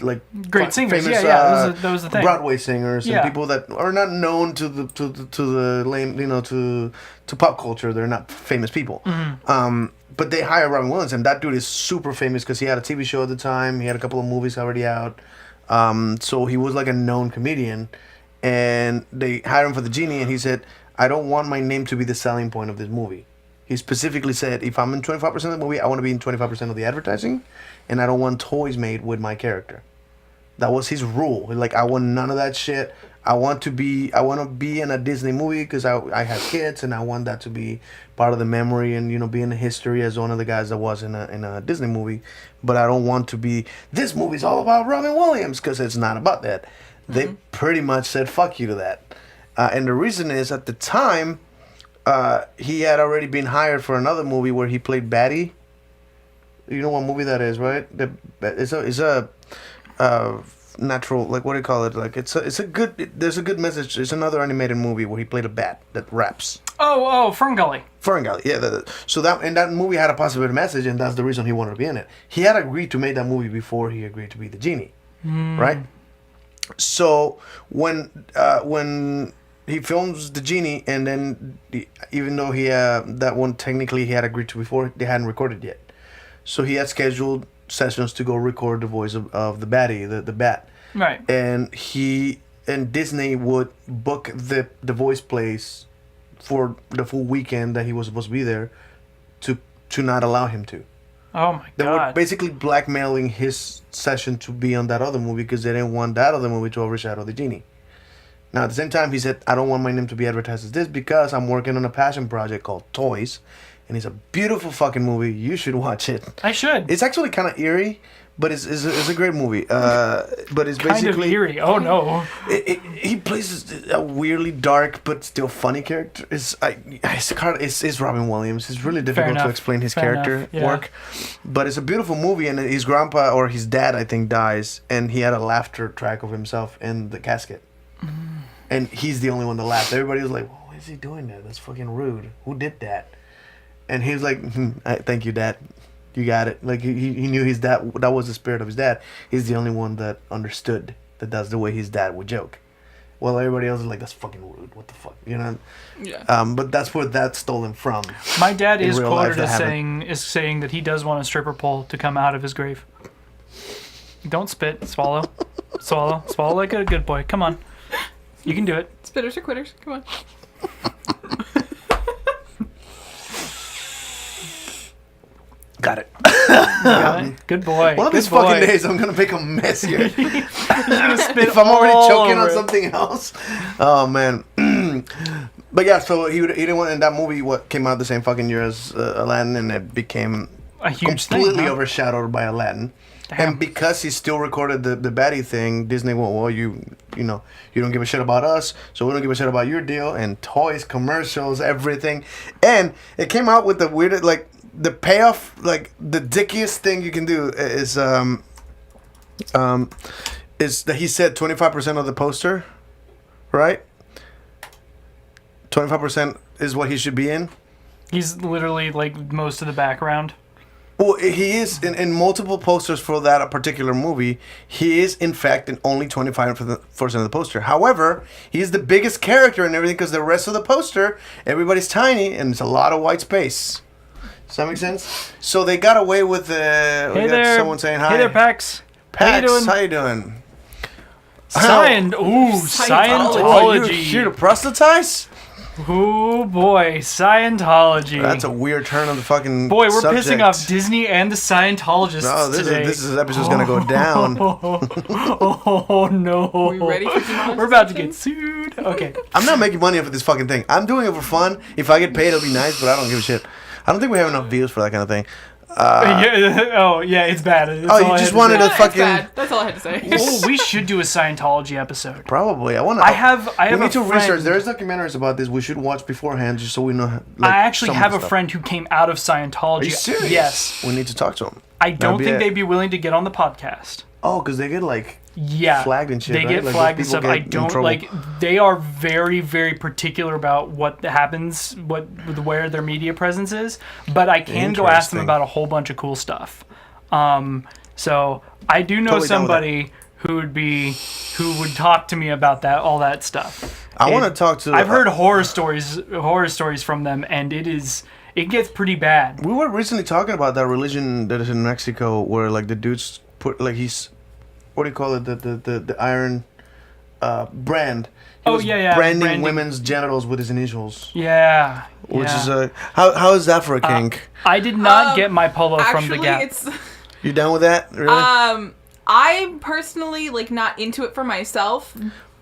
singers. famous, That was the thing. Broadway singers and people that are not known to the lame, to pop culture. They're not famous people. But they hire Robin Williams, and that dude is super famous because he had a TV show at the time. He had a couple of movies already out. So he was like a known comedian, and they hired him for the genie, and he said, I don't want my name to be the selling point of this movie. He specifically said, if I'm in 25% of the movie, I want to be in 25% of the advertising, and I don't want toys made with my character. That was his rule. Like, I want none of that shit. I want to be in a Disney movie because I have kids, and I want that to be part of the memory and, be in the history as one of the guys that was in a Disney movie. But I don't want to be, this movie's all about Robin Williams, because it's not about that. They pretty much said, fuck you to that. And the reason is, at the time, he had already been hired for another movie where he played Batty. You know what movie that is, right? It's a natural, like, what do you call it? Like, there's a good message. It's another animated movie where he played a bat that raps. Oh, Ferngully. Ferngully, yeah. So that movie had a positive message, and that's the reason he wanted to be in it. He had agreed to make that movie before he agreed to be the genie, right? So when he films the genie, and then even though that one technically he had agreed to before, they hadn't recorded yet. So he had scheduled sessions to go record the voice of the baddie, the bat. Right. And Disney would book the voice plays for the full weekend that he was supposed to be there to not allow him to. Oh my They were God. basically blackmailing his session to be on that other movie because they didn't want that other movie to overshadow the genie. Now, at the same time, he said, I don't want my name to be advertised as this because I'm working on a passion project called Toys. And it's a beautiful fucking movie. You should watch it. I should. It's actually kind of eerie, but it's a great movie. But it's Kind basically... of eerie. Oh, no. He plays a weirdly dark but still funny character. It's Robin Williams. It's really difficult to explain his character work. But it's a beautiful movie, and his grandpa, or his dad, I think, dies, and he had a laughter track of himself in the casket. And he's the only one that laughed. Everybody was like, why is he doing that? That's fucking rude. Who did that? And he was like, thank you, Dad. You got it. Like, he knew his dad, that was the spirit of his dad. He's the only one that understood that that's the way his dad would joke. Well, everybody else is like, that's fucking rude. What the fuck? Yeah. But that's where that's stolen from. My dad is real life quoted as that saying that he does want a stripper pole to come out of his grave. Don't spit. Swallow. Swallow like a good boy. Come on. You can do it. Spitters or quitters. Come on. Got it. Got it. Good boy. One of these fucking days, I'm going to make a mess here. Spit If I'm already all choking over on it. something else. Oh, man. But yeah, so he didn't want, in that movie, what came out the same fucking year as Aladdin, and it became A huge thing, completely huh? overshadowed by Aladdin. Damn. And because he still recorded the baddie thing, Disney went, well, you don't give a shit about us, so we don't give a shit about your deal. And toys, commercials, everything. And it came out with the weirdest, like, the payoff, like, the dickiest thing you can do is that he said 25% of the poster, right? 25% is what he should be in. He's literally like most of the background. Well, he is in multiple posters for that particular movie. He is, in fact, in only 25% of the poster. However, he is the biggest character and everything because the rest of the poster, everybody's tiny and it's a lot of white space. Does that make sense? So they got away with Hey there. someone saying hi. Hey there, Pax. Pax, How you doing? Scientology. Scientology. Oh, you here to proselytize? Oh boy, Scientology. That's a weird turn of the fucking Boy, we're subject. pissing off Disney and the Scientologists No, today. this episode's gonna go down. Oh no. Are we ready for demonetization? We're about to get sued. Okay. I'm not making money off of this fucking thing. I'm doing it for fun. If I get paid, it'll be nice, but I don't give a shit. I don't think we have enough views for that kind of thing. Oh yeah, it's bad. That's Oh, all you I just had to wanted say. to It's fucking... bad. That's all I had to say. Oh, we should do a Scientology episode. Probably. I have We a need to friend, research. There's documentaries about this. We should watch beforehand just so we know. Like, I actually some of have the a stuff. friend who came out of Scientology. Are you serious? Yes. We need to talk to him. I don't be think it. they'd be willing to get on the podcast. Oh, because they get like Yeah. flagged and shit. They right? get Like, flagged and those people stuff. I get in don't trouble. like. They are very, very particular about what happens, where their media presence is. But I can go ask them Interesting. about a whole bunch of cool stuff. So I do know Totally down with that. somebody who would talk to me about all that stuff. I want to talk to. I've heard horror stories from them, and it gets pretty bad. We were recently talking about that religion that is in Mexico, where like the dudes put like he's, what do you call it? The iron, brand. He Oh, was yeah, branding women's genitals with his initials. Yeah. Which yeah. is how is that for a kink? I did not get my polo from the Actually, Gap. it's You down with that? Really? I'm personally like not into it for myself,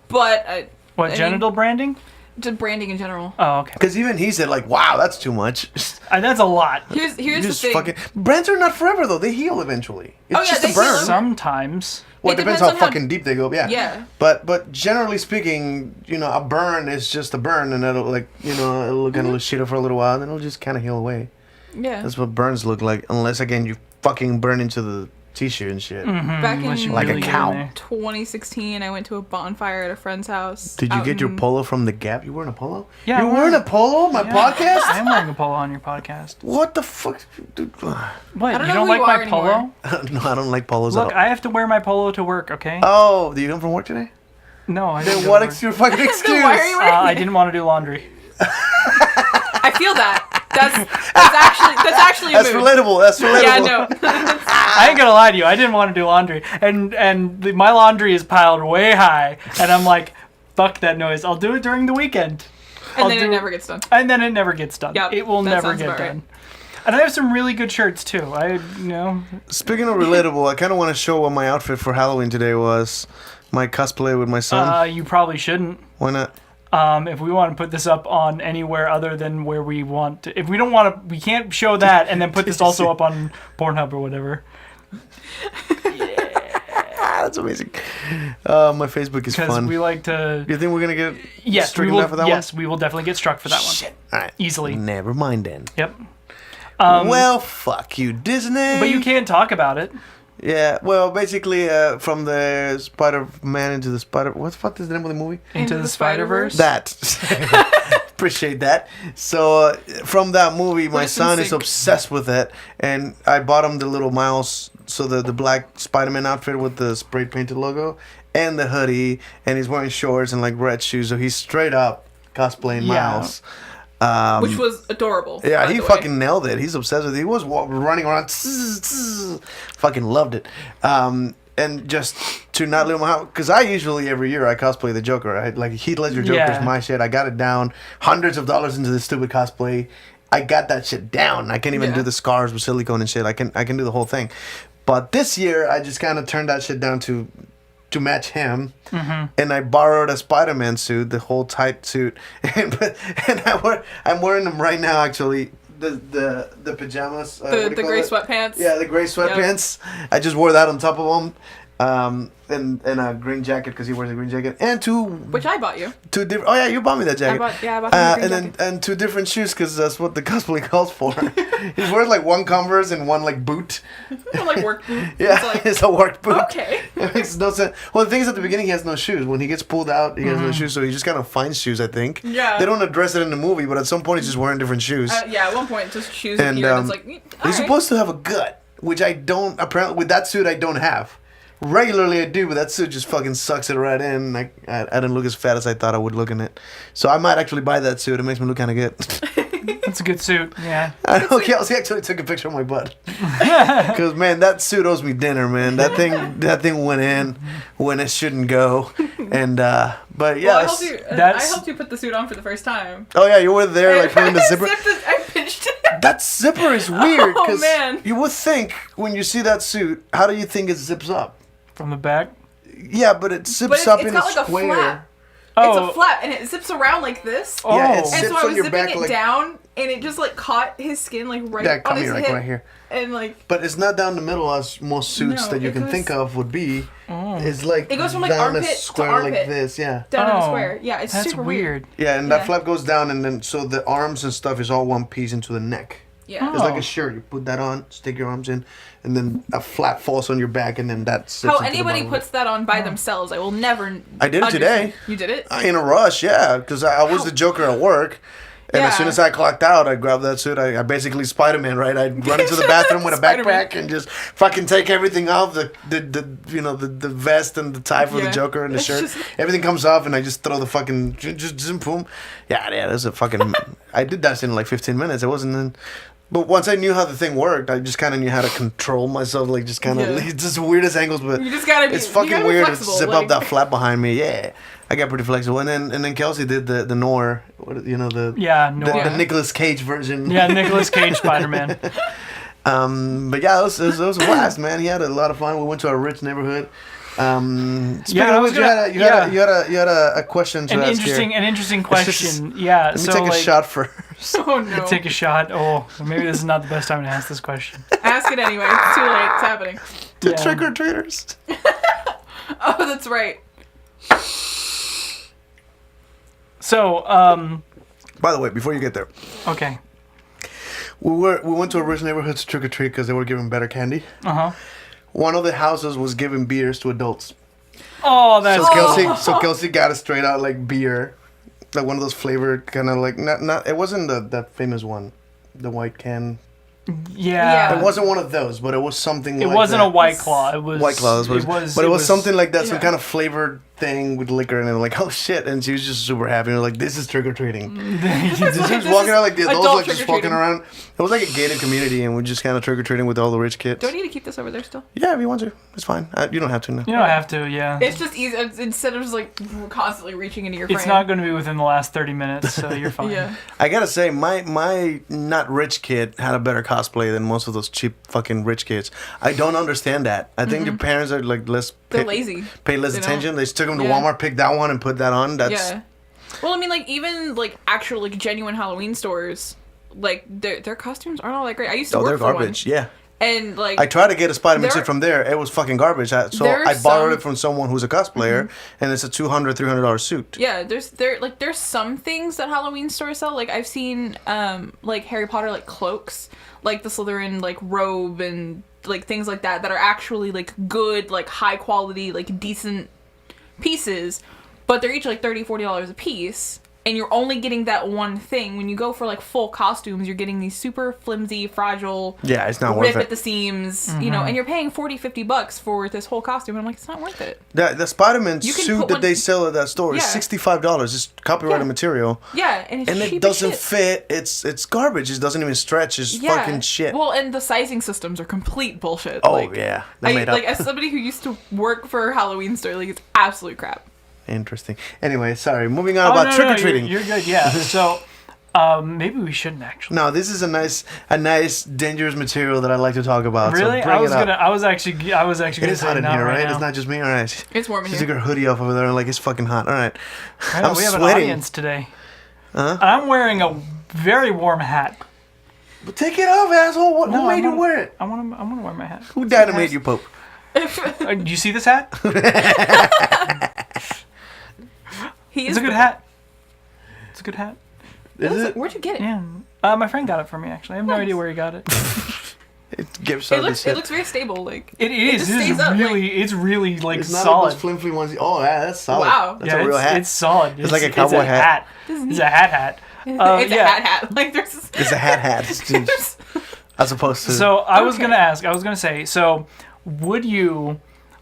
but What, I mean, genital branding? just branding in general. Oh, okay. Because even he said like, "Wow, that's too much." That's a lot. Here's You the just thing. fucking brands are not forever though. They heal eventually. It's Oh, yeah, just they a burn. heal. Sometimes. Well, It it depends depends how on how- fucking deep they go. Yeah. Yeah. But generally speaking, you know, a burn is just a burn, and it'll like it'll kind of look shitty for a little while, and then it'll just kind of heal away. Yeah. That's what burns look like, unless again you fucking burn into the tissue and shit. Back in Like a get in cow. there. 2016, I went to a bonfire at a friend's house. Did you out get your in- polo from the Gap? You wearing a polo? Yeah, You I'm wearing a wearing- polo? My I podcast? am wearing a polo on your podcast. What the fuck? Dude, What? I don't You know don't who like you my are polo? anymore. no, I don't like polos Look, at all. I have to wear my polo to work, okay? Oh, do you come from work today? No, I didn't. Then go what to work. is your fucking excuse? Why are you wearing I it? didn't want to do laundry. I feel that. That's actually a That's mood. relatable. That's relatable. Yeah, no. I ain't gonna lie to you. I didn't want to do laundry, and my laundry is piled way high, and I'm like, fuck that noise. I'll do it during the weekend. And I'll then do it never gets done. And then it never gets done. Yep, it will that never sounds get about right. done. And I have some really good shirts too. Speaking of relatable, I kind of want to show what my outfit for Halloween today was. My cosplay with my son. You probably shouldn't. Why not? If we want to put this up on anywhere other than where we want to, if we don't want to, we can't show that and then put this also up on Pornhub or whatever. That's amazing. My Facebook is Because fun. we like to. You think we're gonna get Yes, we stricken will. down for that Yes, we will definitely get struck for that one. one? All right. Easily. Never mind then. Yep. Well, fuck you, Disney. But you can't talk about it. Yeah. Well, basically, from the Spider-Man into the Spider. What the fuck is the name of the movie? Into the Spider-Verse. That. Appreciate that. So from that movie, my Listen, son is sync. obsessed with it, and I bought him the little Miles, so the black Spider-Man outfit with the spray painted logo and the hoodie, and he's wearing shorts and like red shoes, so he's straight up cosplaying Yeah. Miles. Which was adorable. Yeah, by he the way. fucking nailed it. He's obsessed with it. He was running around, fucking loved it. And just to not leave him out, because I usually every year I cosplay the Joker. Right? Like Heath Ledger Joker's Yeah. my shit. I got it down. Hundreds of dollars into this stupid cosplay. I got that shit down. I can't even Yeah. do the scars with silicone and shit. I can do the whole thing. But this year I just kind of turned that shit down to match him, and I borrowed a Spider-Man suit, the whole tight suit, and I'm wearing them right now actually. The pajamas. What do you The call gray it? sweatpants. Yeah, the gray sweatpants. I just wore that on top of them, and a green jacket because he wears a green jacket, and Which I bought you. two different. Oh yeah, you bought me that jacket. I bought him a green and jacket. then and two different shoes because that's what the cosplay calls for. He's wearing like one Converse and one like boot. Like work boot. Yeah, It's like, it's a work boot. okay. It makes no sense. Well, the thing is, at the beginning, he has no shoes. When he gets pulled out, he has Mm-hmm. no shoes, so he just kind of finds shoes, I think. Yeah. They don't address it in the movie, but at some point, he's just wearing different shoes. Yeah, at one point, just shoes And, appeared, and it's like, he's alright. supposed to have a gut, which I don't, apparently, with that suit, I don't have. Regularly, I do, but that suit just fucking sucks it right in. I didn't look as fat as I thought I would look in it. So I might actually buy that suit. It makes me look kind of good. That's a good suit. Yeah. I know Kelsey actually took a picture of my butt. Because, man, that suit owes me dinner, man. That thing went in when it shouldn't go. And, but yeah. Well, I helped you put the suit on for the first time. Oh, yeah, you were there, like, putting the zipper. I pinched it. That zipper is weird. Oh, man. You would think, when you see that suit, how do you think it zips up? From the back? Yeah, but it zips But up it's in a got like a square. flap. Oh. It's a flap, and it zips around like this. Oh. Yeah, it And zips so I on was your zipping back it like down, and it just like caught his skin like right Yeah, on come his here, like hip, right here. and like But it's not down the middle as most suits No, that you it can goes- think of would be. Oh. It's like It goes from, like, down a armpit to square armpit. like this, yeah. down in a Oh, square. Yeah, it's That's super weird. Yeah, and that Yeah. flap goes down, and then so the arms and stuff is all one piece into the neck. Yeah. It's like Oh. a shirt. You put that on, stick your arms in, and then a flap falls on your back, and then that sits How into the anybody bottom of puts that on by themselves, I will never. I did it today. You did it? In a rush, yeah, because I was the Joker at work. And as soon Yeah. as I clocked out, I grabbed that suit. I basically Spider-Man, right? I'd run into the bathroom with a Spider-Man. backpack and just fucking take everything off the vest and the tie for the Yeah. Joker and the It's shirt. just- Everything comes off, and I just throw the fucking just boom. Yeah, that's a fucking. I did that in like 15 minutes. It wasn't. But once I knew how the thing worked, I just kind of knew how to control myself, like just kind of Yeah. just the weirdest angles. But You just gotta be. it's you fucking gotta be weird to flexible, zip like- up that flap behind me. Yeah, I got pretty flexible. And then Kelsey did the Nor, the Yeah, the, Nor. the Nicolas Cage version. Yeah, Nicolas Cage Spider-Man. But yeah, it was a blast, man. He had a lot of fun. We went to a rich neighborhood. Speaking I of was which, gonna- you had a question to An ask interesting, here. an interesting Let's just- question. Yeah. Let me so take a like, shot first. Oh no! Take a shot. Oh, maybe this is not the best time to ask this question. Ask it anyway. It's too late. It's happening. The Yeah. trick or treaters. Oh, that's right. So, By the way, before you get there, okay. we went to a rich neighborhood to trick or treat because they were giving better candy. Uh-huh. One of the houses was giving beers to adults. Oh, that's So Kelsey got a straight out like beer, like one of those flavored kind of like not. It wasn't that famous one, the white can. yeah. It wasn't one of those, but it was something. It like wasn't that. a White Claw. It was White Claw. It was. But it was something like that, some yeah. kind of flavored thing with liquor, and they were like, "Oh shit!" And she was just super happy. And like, "This is trick or treating." She was This walking is around like the adults, adult like just walking trick-or-treating. around. It was like a gated community, and we're just kind of trick or treating with all the rich kids. Do I need to keep this over there still? Yeah, if you want to, it's fine. You don't have to now. You don't have to. Yeah. It's just easy instead of just like constantly reaching into your frame. It's not going to be within the last 30 minutes, so you're fine. Yeah. I gotta say, my not rich kid had a better cosplay than most of those cheap fucking rich kids. I don't understand that. I think your parents are like less. They're lazy. Pay less They don't- attention. They just took them to Yeah. Walmart, picked that one, and put that on. That's Yeah. Well, I mean, like even like actual like genuine Halloween stores, like their costumes aren't all that great. I used to oh, work they're for garbage. one, Yeah. and like I tried to get a Spider-Man There- suit from there. It was fucking garbage. So There are I borrowed some- it from someone who's a cosplayer, and it's a $200-$300 suit. yeah, there's some things that Halloween stores sell. Like I've seen like Harry Potter like cloaks, like the Slytherin like robe and like things like that are actually like good, like high quality, like decent pieces, but they're each like $30-$40 a piece. And you're only getting that one thing. When you go for like full costumes, you're getting these super flimsy, fragile, Yeah, it's not worth rip it. at the seams, you know, and you're paying $40-$50 for this whole costume. And I'm like, it's not worth it. The Spider-Man You can suit put that one- they sell at that store is Yeah. $65. It's copyrighted Yeah. material. Yeah, and it's And cheap it doesn't as shit. fit. It's garbage. It doesn't even stretch. It's fucking shit. Well, and the sizing systems are complete bullshit. Oh, like, yeah. They I, made up. like as somebody who used to work for a Halloween store, like it's absolute crap. Interesting. Anyway, sorry. Moving on Oh, about no, trick or no, treating. you're good. Yeah. So, maybe we shouldn't actually. No, this is a nice dangerous material that I like to talk about. Really? So bring it up. I was actually It gonna is say hot in not here, right right? now. It's not just me. All right. It's warm in She here. took her hoodie off over there and like it's fucking hot. All right. I know, I'm we have an sweating. audience today. I'm wearing a very warm hat. But take it off, asshole. Who No, made you I'm wear it? I want to wear my hat. Who died and made you Pope? Do you see this hat? He It's a good hat. It's a good hat. Is it? Where'd you get it? Yeah. My friend got it for me, actually. I have no idea where he got it. It gives It somebody looks shit. it looks very stable. Like It is. just It stays is up, really. It's really like It's not solid. like those flimsy ones. Oh, yeah, that's solid. Wow. That's yeah, a real hat. It's solid. It's like a cowboy it's a hat. It's a hat. it's yeah. a hat. Like there's. It's a hat. Dude. As opposed to. So I was Okay. gonna ask. I was gonna say. So, would you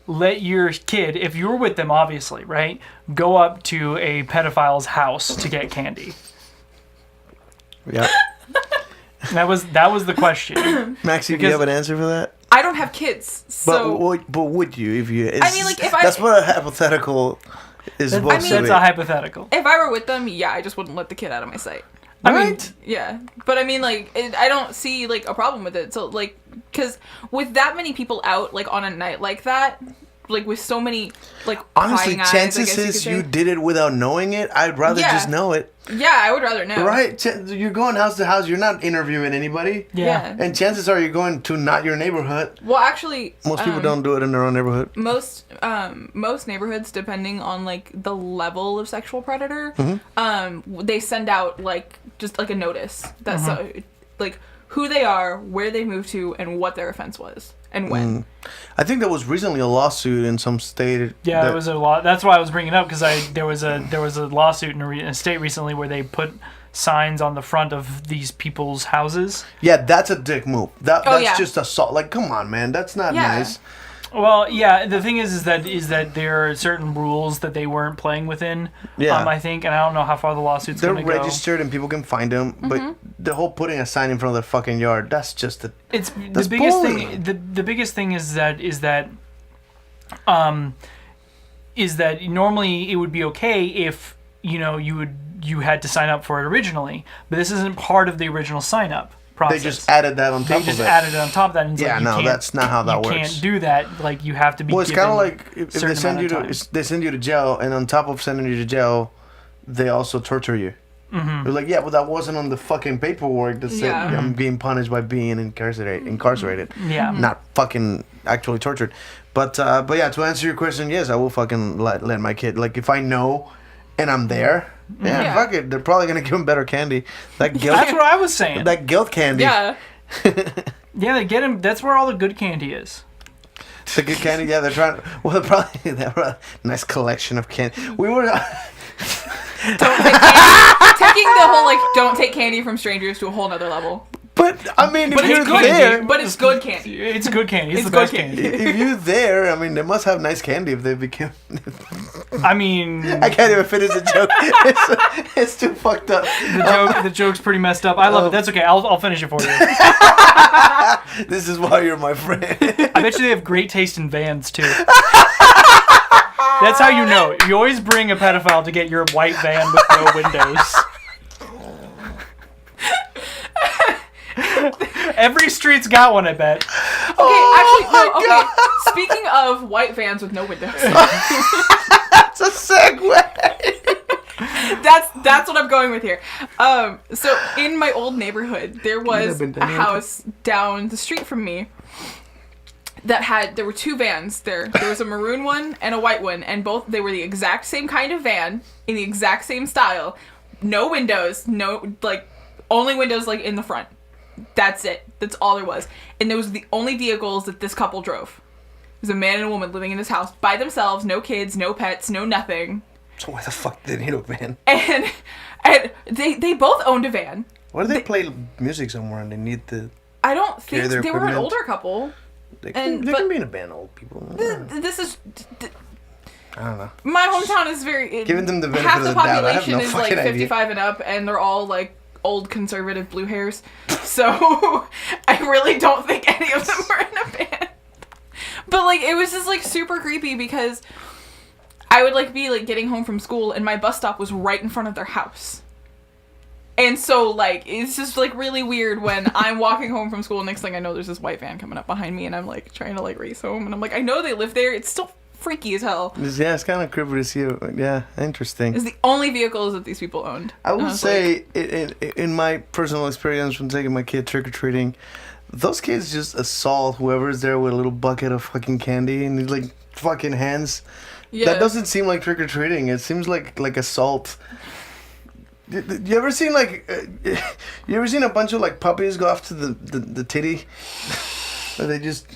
let your kid, if you were with them, obviously, right, go up to a pedophile's house to get candy? yeah. That was the question. Maxie, do you have an answer for that? I don't have kids, so But would you if you? I mean, like, if I- that's what a hypothetical is supposed to That's be. a hypothetical. if I were with them, yeah, I just wouldn't let the kid out of my sight. Right? Yeah, but I mean, like, I don't see like a problem with it. So, like, because with that many people out, like, on a night like that, like, with so many, like, Honestly, prying eyes, I chances guess you could is say. you did it without knowing it. I'd rather Yeah. just know it. Yeah, I would rather know. Right? You're going house to house. You're not interviewing anybody. Yeah. And chances are you're going to not your neighborhood. Well, actually, Most people don't do it in their own neighborhood. most neighborhoods, depending on like the level of sexual predator, they send out like just like a notice that's like who they are, where they moved to, and what their offense was and when. I think there was recently a lawsuit in some state. Yeah, there was a lot. That's why I was bringing it up because there was a lawsuit in a state recently where they put signs on the front of these people's houses. Yeah, that's a dick move. That's yeah. just assault. Like, come on, man, that's not Yeah. nice. Well, yeah. The thing is that there are certain rules that they weren't playing within. Yeah. I think, and I don't know how far the lawsuit's They're going to go. registered and people can find them, but the whole putting a sign in front of their fucking yard, that's just a... It's That's the biggest bullying. thing. The biggest thing is that normally it would be okay if you had to sign up for it originally, but this isn't part of the original sign up process. They just added that on top They of just it. added it on top of that. And it's Yeah, like, you no, can't- that's not how that you works. can't do that. Like, you have to be. Well, it's kind of like if they certain send you amount of to time. they send you to jail, and on top of sending you to jail, they also torture you. They're like, yeah, but that wasn't on the fucking paperwork that said Yeah. I'm being punished by being incarcerated. Yeah. Not fucking actually tortured. But yeah, to answer your question, yes, I will fucking let my kid. Like, if I know and I'm there, Yeah. fuck it. They're probably gonna give him better candy. That guilt, That's what I was saying. that guilt candy. Yeah. Yeah, they get him. That's where all the good candy is. The good candy. Yeah, they're trying. Well, they're probably they have a nice collection of candy. We were. Don't take candy. Taking the whole like don't take candy from strangers to a whole nother level. But I mean, But if it's you're good there, candy. But it's good candy. It's good candy. It's It's the best good candy. candy. if you're there, I mean, they must have nice candy if they became. I mean, I can't even finish the joke. It's too fucked up. the joke's pretty messed up. I love it. That's okay. I'll finish it for you. This is why you're my friend. I bet you they have great taste in vans too. That's how you know. You always bring a pedophile to get your white van with no windows. Every street's got one, I bet. Okay. Speaking of white vans with no windows, That's a segue. that's what I'm going with here. So in my old neighborhood, there was been a done yet. house down the street from me there were two vans there. There was a maroon one and a white one, and they were the exact same kind of van in the exact same style. No windows, no like only windows like in the front. That's it. That's all there was. And those were the only vehicles that this couple drove. It was a man and a woman living in this house by themselves, no kids, no pets, no nothing. So why the fuck did they need a van? And they both owned a van. Why do they play music somewhere and they need the? I don't think their they were an equipment. older couple. They And- can but- be in a band, old people. This is I don't know. my hometown is very Giving them the benefit half of the the doubt, I have population no is like fucking idea. 55 and up, and they're all like old conservative blue hairs. So I really don't think any of them were in a band. But like it was just like super creepy because I would like be like getting home from school and my bus stop was right in front of their house. And so like it's just like really weird when I'm walking home from school, next thing I know there's this white van coming up behind me and I'm like trying to like race home and I'm like I know they live there. It's still freaky as hell. Yeah, it's kind of creepy to see. Yeah, interesting. It's the only vehicles that these people owned. I And would was say, in my personal experience from taking my kid trick or treating, those kids just assault whoever's there with a little bucket of fucking candy and like fucking hands. yeah. That doesn't seem like trick or treating. It seems like assault. You ever seen you ever seen a bunch of like puppies go off to the titty? Or they just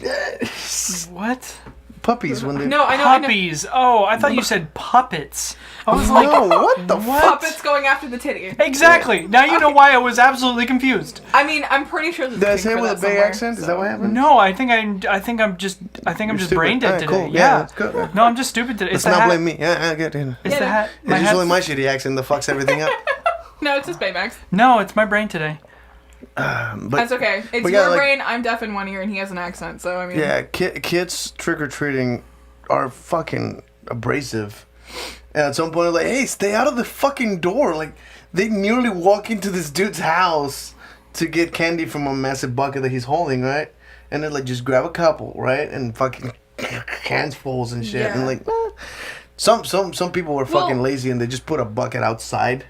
What? puppies when they No, I know. I know. Puppies. Oh, I thought you said puppets. I was like, no, what the fuck? Puppets going after the titty. exactly. Now you know why I was absolutely confused. I mean, I'm pretty sure there's Did I a say thing it for with a that big somewhere, accent? Is so- that what happened? No, I think I'm just stupid. brain dead Alright, today. cool. Yeah, Yeah. that's good. No, I'm just stupid today. Let's It's the not hat. blame me. Yeah, I get it. It's Yeah, the no. hat. It's My usually hat's- my shitty accent that fucks everything up. No, it's just Baymax. No, it's my brain today. But That's okay. It's but yeah, your like- brain. I'm deaf in one ear, and he has an accent. So I mean, Yeah, kids trick or treating are fucking abrasive. And at some point, like, hey, stay out of the fucking door. Like, they nearly walk into this dude's house to get candy from a massive bucket that he's holding, right? And then, like, just grab a couple, right? And fucking handfuls and shit. Yeah. And, like, some people were fucking Well- lazy and they just put a bucket outside.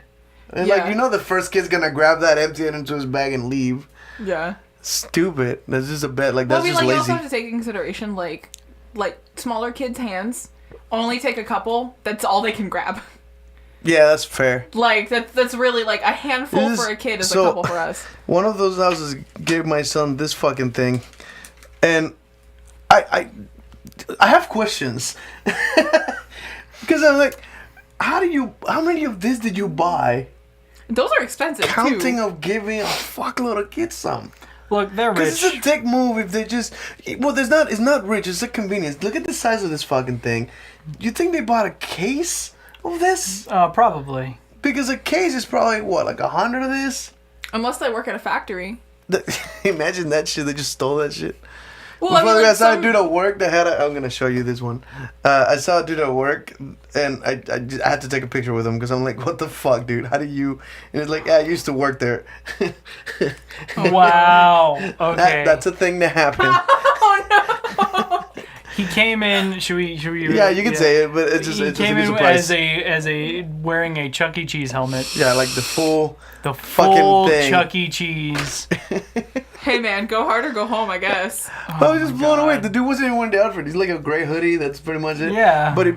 And, Yeah. like, you know the first kid's gonna grab that, empty it into his bag, and leave. yeah. Stupid. That's just a bet. Like, Well, that's I mean, just like you lazy. also have to take into consideration like smaller kids' hands only take a couple. That's all they can grab. Yeah, that's fair. Like that's really like a handful This- for a kid is so- a couple for us. One of those houses gave my son this fucking thing, and I have questions because I'm like, how many of this did you buy? Those are expensive Counting too. of giving a fuckload of kids some. Look, they're Because rich. it's a dick move if they just. Well, it's not rich. It's a convenience. Look at the size of this fucking thing. You think they bought a case of this? Probably. Because a case is probably what, like 100 of this. Unless they work at a factory. Imagine that shit. They just stole that shit. Well, Before I saw a some- dude at work that had I'm gonna show you this one. I saw a dude at work, and I had to take a picture with him because I'm like, what the fuck, dude? How do you? And it's like, yeah, I used to work there. Wow. Okay. That's a thing that happened. He came in. Should we? Yeah, you can say it, but it's just He it's just a came good in surprise. as a wearing a Chuck E. Cheese helmet. Yeah, like the full. The fucking full thing. Chuck E. Cheese. Hey man, go hard or go home, I guess. I was just blown away. The dude wasn't even wearing the outfit. He's like a gray hoodie. That's pretty much it. Yeah. But he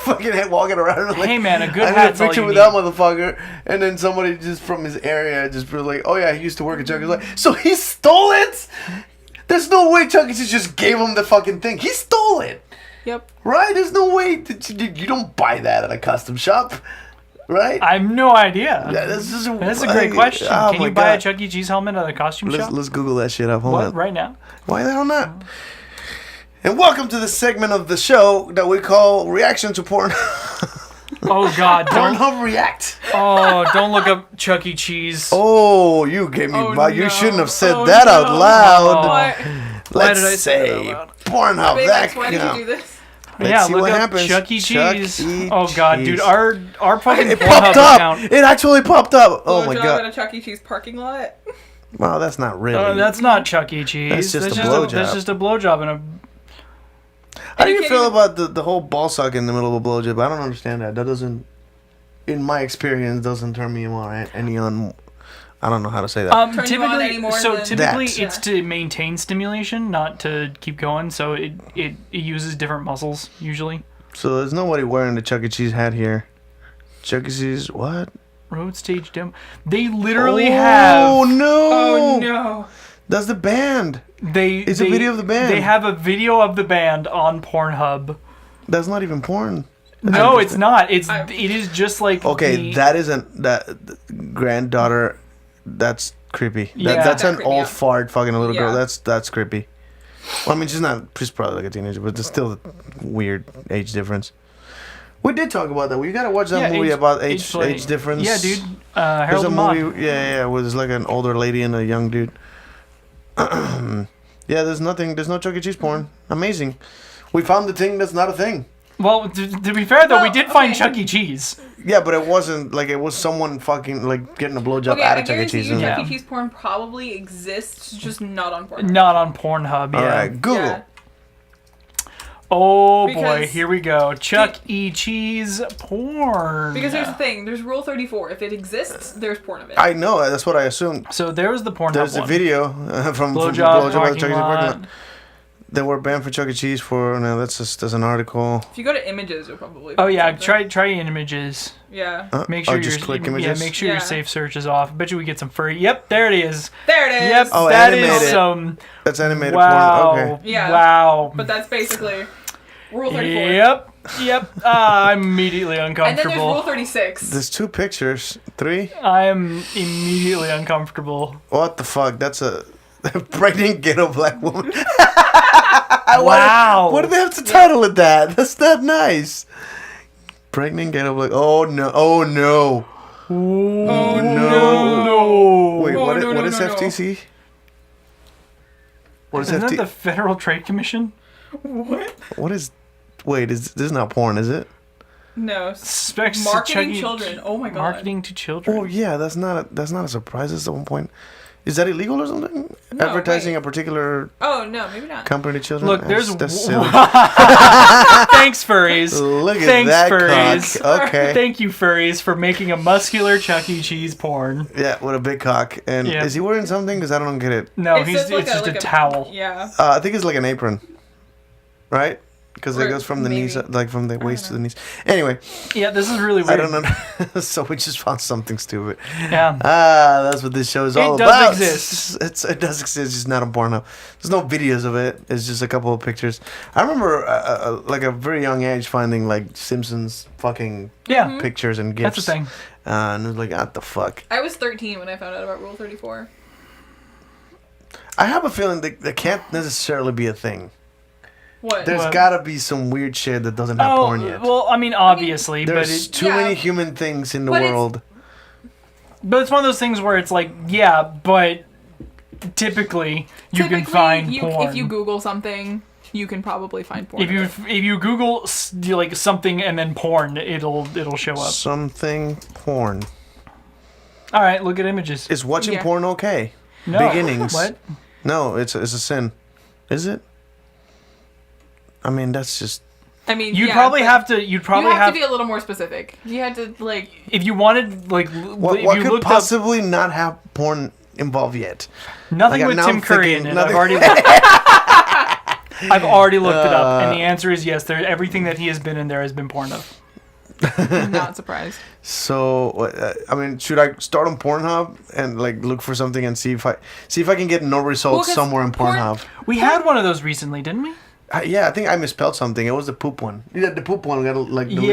fucking had walking around. And like, Hey, man, a good I need hat's a all picture you with need. that motherfucker. And then somebody just from his area just be like, oh yeah, he used to work at Chuck E. Cheese. Like, so he stole it? There's no way Chuck E. Cheese just gave him the fucking thing. He stole it. Yep. Right? There's no way that you don't buy that at a custom shop. Right? I have no idea. Yeah, that's That's a great question. Oh Can my you buy a God. Chuck E. Cheese helmet at a costume shop? Let's Google that shit up. Hold What? on. Right now? Why the hell not? And welcome to the segment of the show that we call Reaction to Porn. Oh God! Don't. Pornhub React. Oh, don't look up Chuck E. Cheese. Oh, you gave me. Oh, You no. shouldn't have said Oh, that no. out loud. What? Why Let's did I say that out say loud? Pornhub. Baymax, That why did count. you do this? Yeah, see look what up happens. Chuck E. Chuck Cheese. E. Oh God, Cheese. dude, our fucking It Pornhub popped up. account. It actually popped up. Oh my Blowjob god. at a Chuck E. Cheese parking lot. Wow, that's not really. That's not Chuck E. Cheese. That's just a That's blowjob. just a blowjob and a. How do You you can't feel even- about the whole ball suck in the middle of a blowjob? I don't understand that. That doesn't, in my experience, doesn't turn me on. Any on. I don't know how to say that. Turn you on Typically, any more so than- typically That. it's to maintain stimulation, not to keep going. So it uses different muscles usually. So there's nobody wearing the Chuck E. Cheese hat here. Chuck E. Cheese, what? Road stage demo. They literally have. Oh no! Oh no. That's the band. It's a video of the band. They have a video of the band on Pornhub. That's not even porn. No, it's not. It is just like Okay, that isn't that granddaughter. That's creepy. Yeah. That's an Creepy, old yeah. fart fucking a little girl. Yeah. That's creepy. Well, I mean, she's not. She's probably like a teenager, but there's still a weird age difference. We did talk about that. We gotta watch that movie about age difference. Yeah, dude. There's Harold a and Maude. movie. Yeah, where there's like an older lady and a young dude. Yeah, there's nothing. There's no Chuck E. Cheese porn. Amazing. We found the thing that's not a thing. Well, to be fair though, we Well, did find okay. Chuck E. Cheese. Yeah, but it wasn't like it was someone fucking like getting a blowjob Okay, at I a Chuck E. guarantee Cheese. you Yeah. Chuck E. Cheese porn probably exists, just not on porn. Not on Pornhub. Yeah. All right, Google. Yeah. Oh boy, Because- here we go. Chuck E. Cheese porn. Because here's the thing, there's Rule 34. If it exists, there's porn of it. I know. That's what I assumed. So there's the Pornhub There's a one. video from Blowjob at parking Chuck E. Cheese lot. parking lot. They were banned for Chuck E. Cheese for. No, that's just there's an article. If you go to images, you'll probably Oh find yeah, something. try images. Yeah. Make sure just your click yeah, images. make sure Yeah. your safe search is off. Bet you we get some furry. Yep, there it is. There it is. Yep, Oh, that is animated. some. That's animated Wow. porn. Okay. Yeah. Wow. But that's basically Rule 34. Yep. I'm immediately And then there's Rule uncomfortable. 36. There's 2 pictures. 3. I'm immediately uncomfortable. What the fuck? That's a pregnant ghetto black woman. Wow. What do they have to title it that? That's not nice. Pregnant ghetto black. Oh no. Oh no. Oh no. no. Wait, Oh, what no, is no, is no. FTC? What is Isn't that FTC? the Federal Trade Commission? What? What is? Wait, this is not porn, is it? No. Specs Marketing Chucky- children. Oh my god. Marketing to children. Oh yeah, that's not a surprise. At one point, is that illegal or something? No, Advertising wait. a particular Oh no, maybe not. company to children. Look, there's that's silly. Thanks, furries. Look at Thanks, that furries. cock. Okay. Thank you, furries, for making a muscular Chuck E. Cheese porn. Yeah, with a big cock. And Yeah. is he wearing something? Because I don't get it. No, It's just like it's just a like towel. Yeah. I think it's like an apron, right? Because it Or goes from the knees, maybe. like from the waist to the knees. Anyway, Yeah, this is really I weird. don't know. So we just found something stupid. Yeah. That's what this show is all does about. exist. It does exist. It's just not on Pornhub. There's no videos of it. It's just a couple of pictures. I remember, like a very young age, finding like Simpsons fucking Yeah. pictures and That's gifs. the thing. And it was like, what the fuck? I was 13 when I found out about Rule 34. I have a feeling that can't necessarily be a thing. What? There's What? gotta be some weird shit that doesn't have porn yet. well, I mean, obviously, but There's too Yeah. many human things in the But world. it's one of those things where it's like, yeah, but typically you can find porn. If you Google something, you can probably find porn. if you Google like something and then porn, it'll show up. Something porn. All right, look at images. Is watching Yeah. porn okay? No. Beginnings. What? No, it's a sin. Is it? I mean, that's just. I mean, You'd yeah, probably but have to. You'd probably you have have to be a little more specific. You had to like. if you wanted like What if you could looked possibly not have porn involved yet? up nothing like, with now Tim I'm Curry thinking in it. nothing- I've already looked it up, and the answer is yes. There, everything that he has been in there has been porn of. Not surprised. So, I mean, should I start on Pornhub and like look for something and see if I can get no results 'cause somewhere in porn- Pornhub? We had one of those recently, didn't we? Yeah, I think I misspelled something. It was the poop one. Yeah, the poop one got like deleted.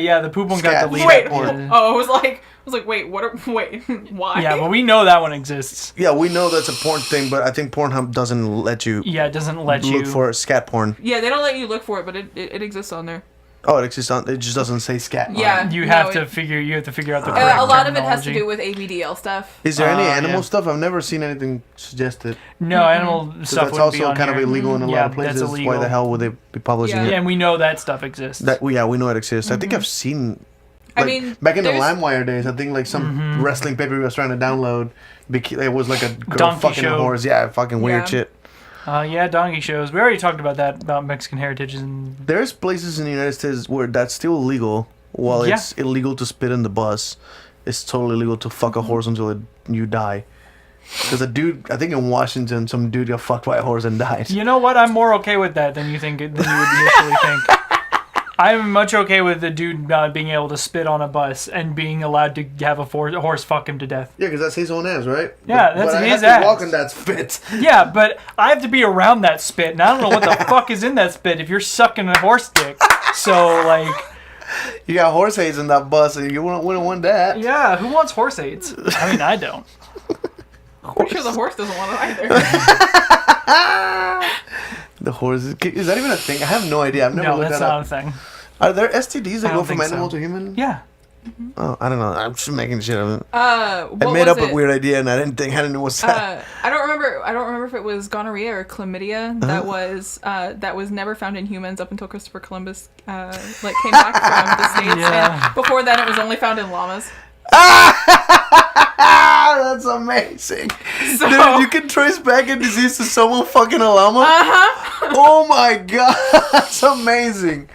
Yeah, the poop one got Scat. deleted. Wait. porn. Oh, I was like, wait, wait, why? Yeah, but we know that one exists. Yeah, we know that's a porn thing, but I think Pornhub doesn't let you Yeah, it doesn't let look you. for scat porn. Yeah, they don't let you look for it, but it exists on there. Oh, it exists on. It just doesn't say scat. on Yeah. it. You No, have it- to figure. You have to figure out the correct A lot of it has to terminology. do with ABDL stuff. Is there any animal yeah. stuff? I've never seen anything suggested. No, animal So stuff that's would be also on kind of here. illegal in a Yeah, lot of that's places. Why illegal. the hell would they be publishing Yeah. it? Yeah, and we know that stuff exists. Yeah, we know it exists. I think I've seen. I Like, mean, back in the there's- LimeWire days, I think like some wrestling paper I was trying to download. It was like a girl Donkey fucking show. a horse. Yeah, fucking weird Yeah. shit. Yeah, donkey shows. We already talked about that, about Mexican heritages and There's places in the United States where that's still illegal. While Yeah. it's illegal to spit in the bus, it's totally illegal to fuck a horse until you die. Because a dude, I think in Washington, some dude got fucked by a horse and died. you know what? I'm more okay with that than you would initially think. I'm much okay with the dude being able to spit on a bus and being allowed to have a horse fuck him to death. Yeah, because that's his own ass, right? Yeah, that's but I his have to walk ass. on that spit. Yeah, but I have to be around that spit, and I don't know what the fuck is in that spit if you're sucking a horse dick. So, like, You got horse haze in that bus, and you wouldn't want that. yeah, who wants horse aids? I mean, I don't. Pretty sure the horse doesn't want it either. The horse is that even a thing? I have no idea. I've never No, looked that's that not up. a thing. Are there STDs that I go don't from think animal so. to human? Yeah. Oh, I don't know. I'm just making shit up. I I made up a weird idea, and I didn't know what's that. I don't remember if it was gonorrhea or chlamydia that was never found in humans up until Christopher Columbus like came back from the States. Yeah. And before then, it was only found in llamas. That's amazing. So, Dude, you can trace back a disease to someone fucking a llama? uh-huh. Oh my god, that's amazing.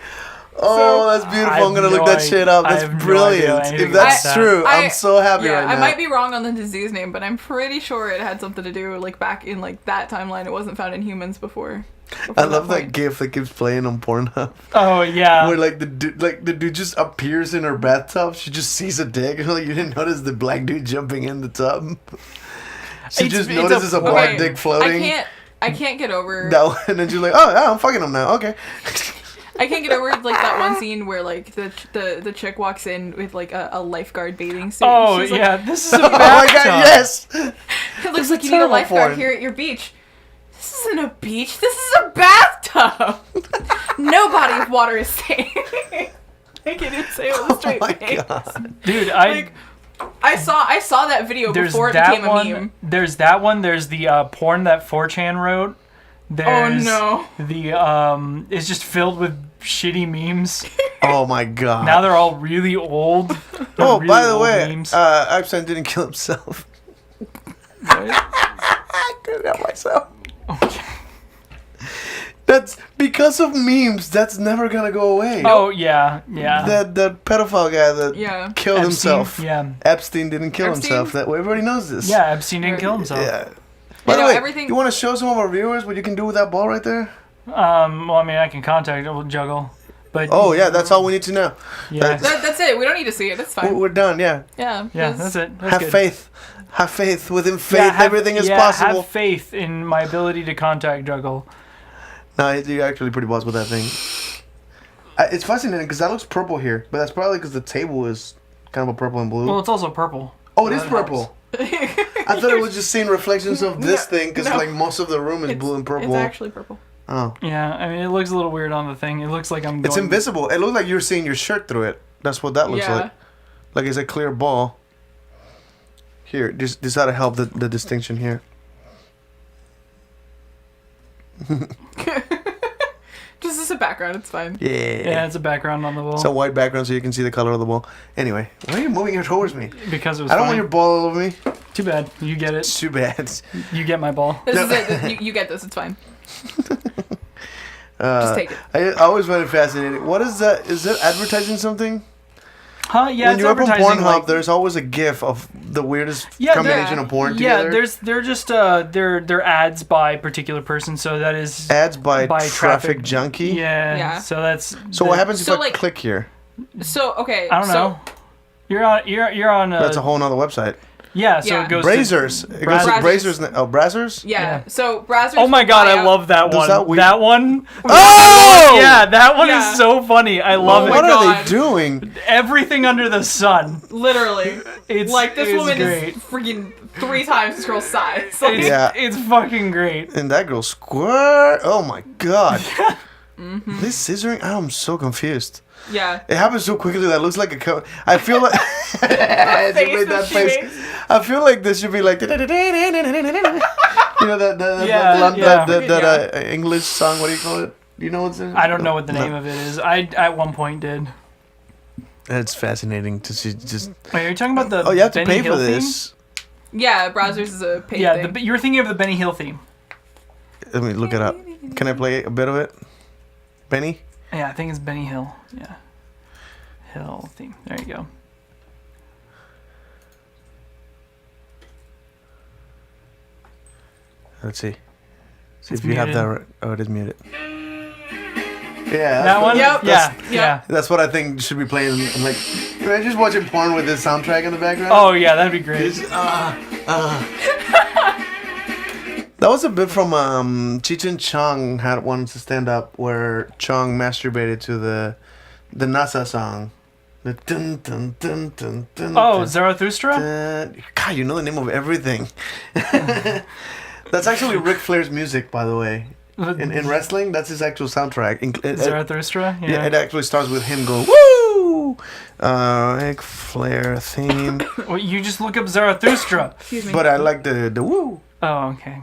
Oh, that's beautiful. I I'm gonna have look no that shit up. I That's have no idea brilliant. anything If that's about that. true, I'm so happy Yeah, right now. I might be wrong on the disease name, but I'm pretty sure it had something to do like back in like that timeline. It wasn't found in humans before. I love that point. gif that keeps playing on Pornhub. Oh, yeah. Where like the dude just appears in her bathtub. She just sees a dick. Like you didn't notice the black dude jumping in the tub. She It's- just it's notices a okay, black dick floating. I can't get over. That one, and then she's like, oh yeah, I'm fucking him now. Okay. I can't get over like that one scene where like the chick walks in with like a lifeguard bathing suit. Oh, She's like, yeah. This is a Oh my bathtub. god, yes. It looks like you need a terrible lifeguard porn. here at your beach. This isn't a beach. This is a bathtub. No body of water is safe. I can't even say it with a straight Oh my face. god. Dude, Like, I saw that video There's before it that became a one. meme. There's that one. There's the porn that 4chan wrote. There's no. The it's just filled with shitty memes. Oh my god. Now they're all really old. Oh, really by the old way, memes. Epstein didn't kill himself. I couldn't help myself. Okay. That's because of memes. That's never gonna go away. Oh yeah. That pedophile guy that Yeah. killed Epstein? himself. Yeah. Epstein didn't kill Epstein? himself. That way, everybody knows this. Yeah, Epstein didn't kill himself. Yeah. By the know, way, everything- you want to show some of our viewers what you can do with that ball right there? Well, I mean, I can contact Juggle, but Oh yeah, that's all we need to know. yeah, That's it. We don't need to see it. That's fine. We're done. Yeah. Yeah. yeah, that's it. That's Have good. faith. Have faith. Within faith, Yeah, everything is possible. Have faith in my ability to contact Juggle. No, you're actually pretty boss with that thing. It's fascinating because that looks purple here, but that's probably because the table is kind of a purple and blue. Well, it's also purple. Oh, it is purple. I thought it was just seeing reflections of this thing because no. like most of the room is blue and purple. It's actually purple. Oh, Yeah, I mean, it looks a little weird on the thing. It looks like I'm. it's going- invisible. It looks like you're seeing your shirt through it. That's what that looks Yeah. like. Like it's a clear ball. Here, this ought to help the distinction here. Just as a background, it's fine. Yeah. Yeah, it's a background on the wall It's a white background so you can see the color of the ball. Anyway, why are you moving it towards me? because it was. I don't funny. want your ball all over me. Too bad. You get it. It's too bad. You get my ball. This is it. You get this. It's fine. Just take it. I always find it fascinating. What is that? Is that advertising something? Huh? Yeah, When it's you open advertising. Pornhub, Like, there's always a GIF of the weirdest Yeah, combination there- of porn yeah, together. they're just they're ads by particular person. So that is Ads by, by traffic junkie. Yeah. Yeah. So that's. So what happens if So, I like- click here? So okay. I don't know. You're on. That's a whole nother website. Yeah. So Yeah. it goes. Brazzers. It goes to Brazzers. Brazzers. Oh, Brazzers? Yeah. Yeah. So Brazzers. Oh my god, I buy out- love that Does one. that we- That one. Oh! Yeah, that one Yeah. is so funny. I love Oh What my it. are God. they doing? Everything under the sun. Literally. It's Like this it's woman great. is freaking 3 times this girl's size. Like, It's, Yeah. it's fucking great. And that girl squirt. Oh my god. Mm-hmm. This scissoring, I'm so confused. yeah. It happens so quickly that it looks like a I feel like face She made that that she face. makes. I feel like this should be like you know that English song. What do you call it? Do you know what's in it? I don't know what the No. name of it is. I at one point did. It's fascinating to see. Just Wait, are you talking about the? oh, you have to Benny pay Hill for theme? this. Yeah. Brazzers is a paid Yeah, thing. you were thinking of the Benny Hill theme. Let me look it up. Can I play a bit of it? Benny? Yeah, I think it's Benny Hill. Yeah, Hill theme. There you go. Let's see. See It's if you have muted. that. Right. Oh, it is muted. Yeah, That one? Yep. Yeah, Yep. yeah. That's what I think should be playing. Like, can I just watching porn with this soundtrack in the background? Oh yeah, that'd be great. That was a bit from Cheech and Chong had one to stand up where Chong masturbated to the NASA song. The dun dun dun dun dun. Oh, dun, Zarathustra. dun. God, you know the name of everything. That's actually Ric Flair's music, by the way. In wrestling, that's his actual soundtrack. Zarathustra. Yeah, Yeah. it actually starts with him going woo. Ric Flair theme, Well, you just look up Zarathustra. Excuse me. but I like the woo. Oh, okay.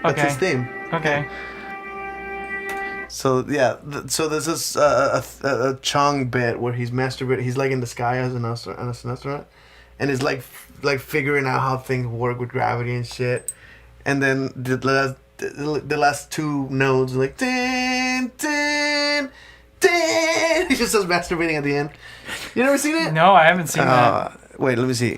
That's Okay. his theme. Okay. So yeah, so this is a Chong bit where he's masturbating. He's like in the sky as an astronaut, and is like figuring out how things work with gravity and shit. And then the last two notes are like din din din. He just starts masturbating at the end. You never seen it? No, I haven't seen that. Wait, let me see.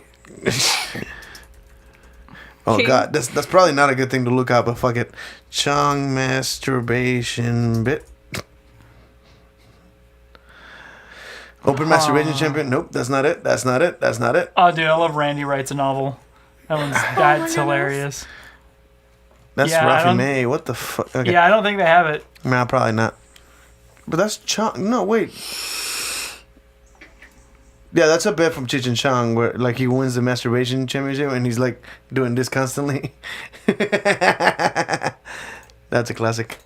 Oh Ching. god, that's probably not a good thing to look up, but fuck it. Chong masturbation bit. Open masturbation champion. Nope, that's not it. That's not it. That's not it. Oh, dude, I love Randy Writes a Novel. That's hilarious. That's Yeah, I Rafi don't- May. What the fuck? Okay. Yeah, I don't think they have it. Nah, probably not. But that's Chong. No, wait. Yeah, that's a bit from Cheech and Chong where like he wins the masturbation championship and he's like doing this constantly. That's a classic.